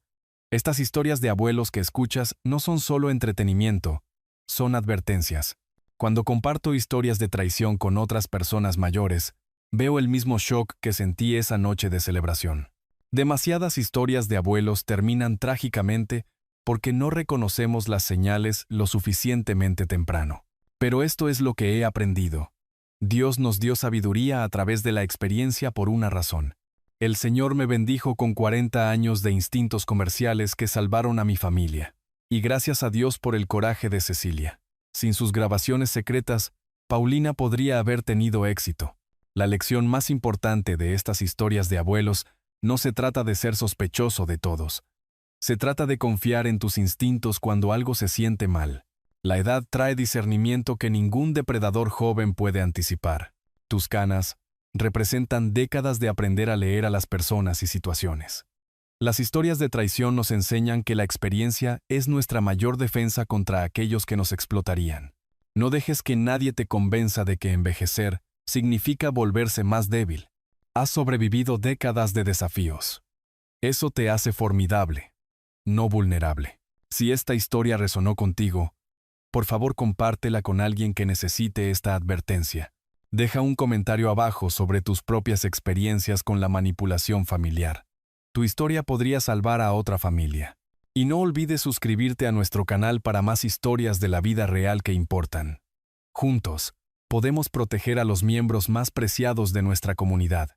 Estas historias de abuelos que escuchas no son solo entretenimiento, son advertencias. Cuando comparto historias de traición con otras personas mayores, veo el mismo shock que sentí esa noche de celebración. Demasiadas historias de abuelos terminan trágicamente porque no reconocemos las señales lo suficientemente temprano. Pero esto es lo que he aprendido. Dios nos dio sabiduría a través de la experiencia por una razón. El Señor me bendijo con 40 años de instintos comerciales que salvaron a mi familia. Y gracias a Dios por el coraje de Cecilia. Sin sus grabaciones secretas, Paulina podría haber tenido éxito. La lección más importante de estas historias de abuelos no se trata de ser sospechoso de todos. Se trata de confiar en tus instintos cuando algo se siente mal. La edad trae discernimiento que ningún depredador joven puede anticipar. Tus canas representan décadas de aprender a leer a las personas y situaciones. Las historias de traición nos enseñan que la experiencia es nuestra mayor defensa contra aquellos que nos explotarían. No dejes que nadie te convenza de que envejecer significa volverse más débil. Has sobrevivido décadas de desafíos. Eso te hace formidable, no vulnerable. Si esta historia resonó contigo, por favor compártela con alguien que necesite esta advertencia. Deja un comentario abajo sobre tus propias experiencias con la manipulación familiar. Tu historia podría salvar a otra familia. Y no olvides suscribirte a nuestro canal para más historias de la vida real que importan. Juntos, podemos proteger a los miembros más preciados de nuestra comunidad.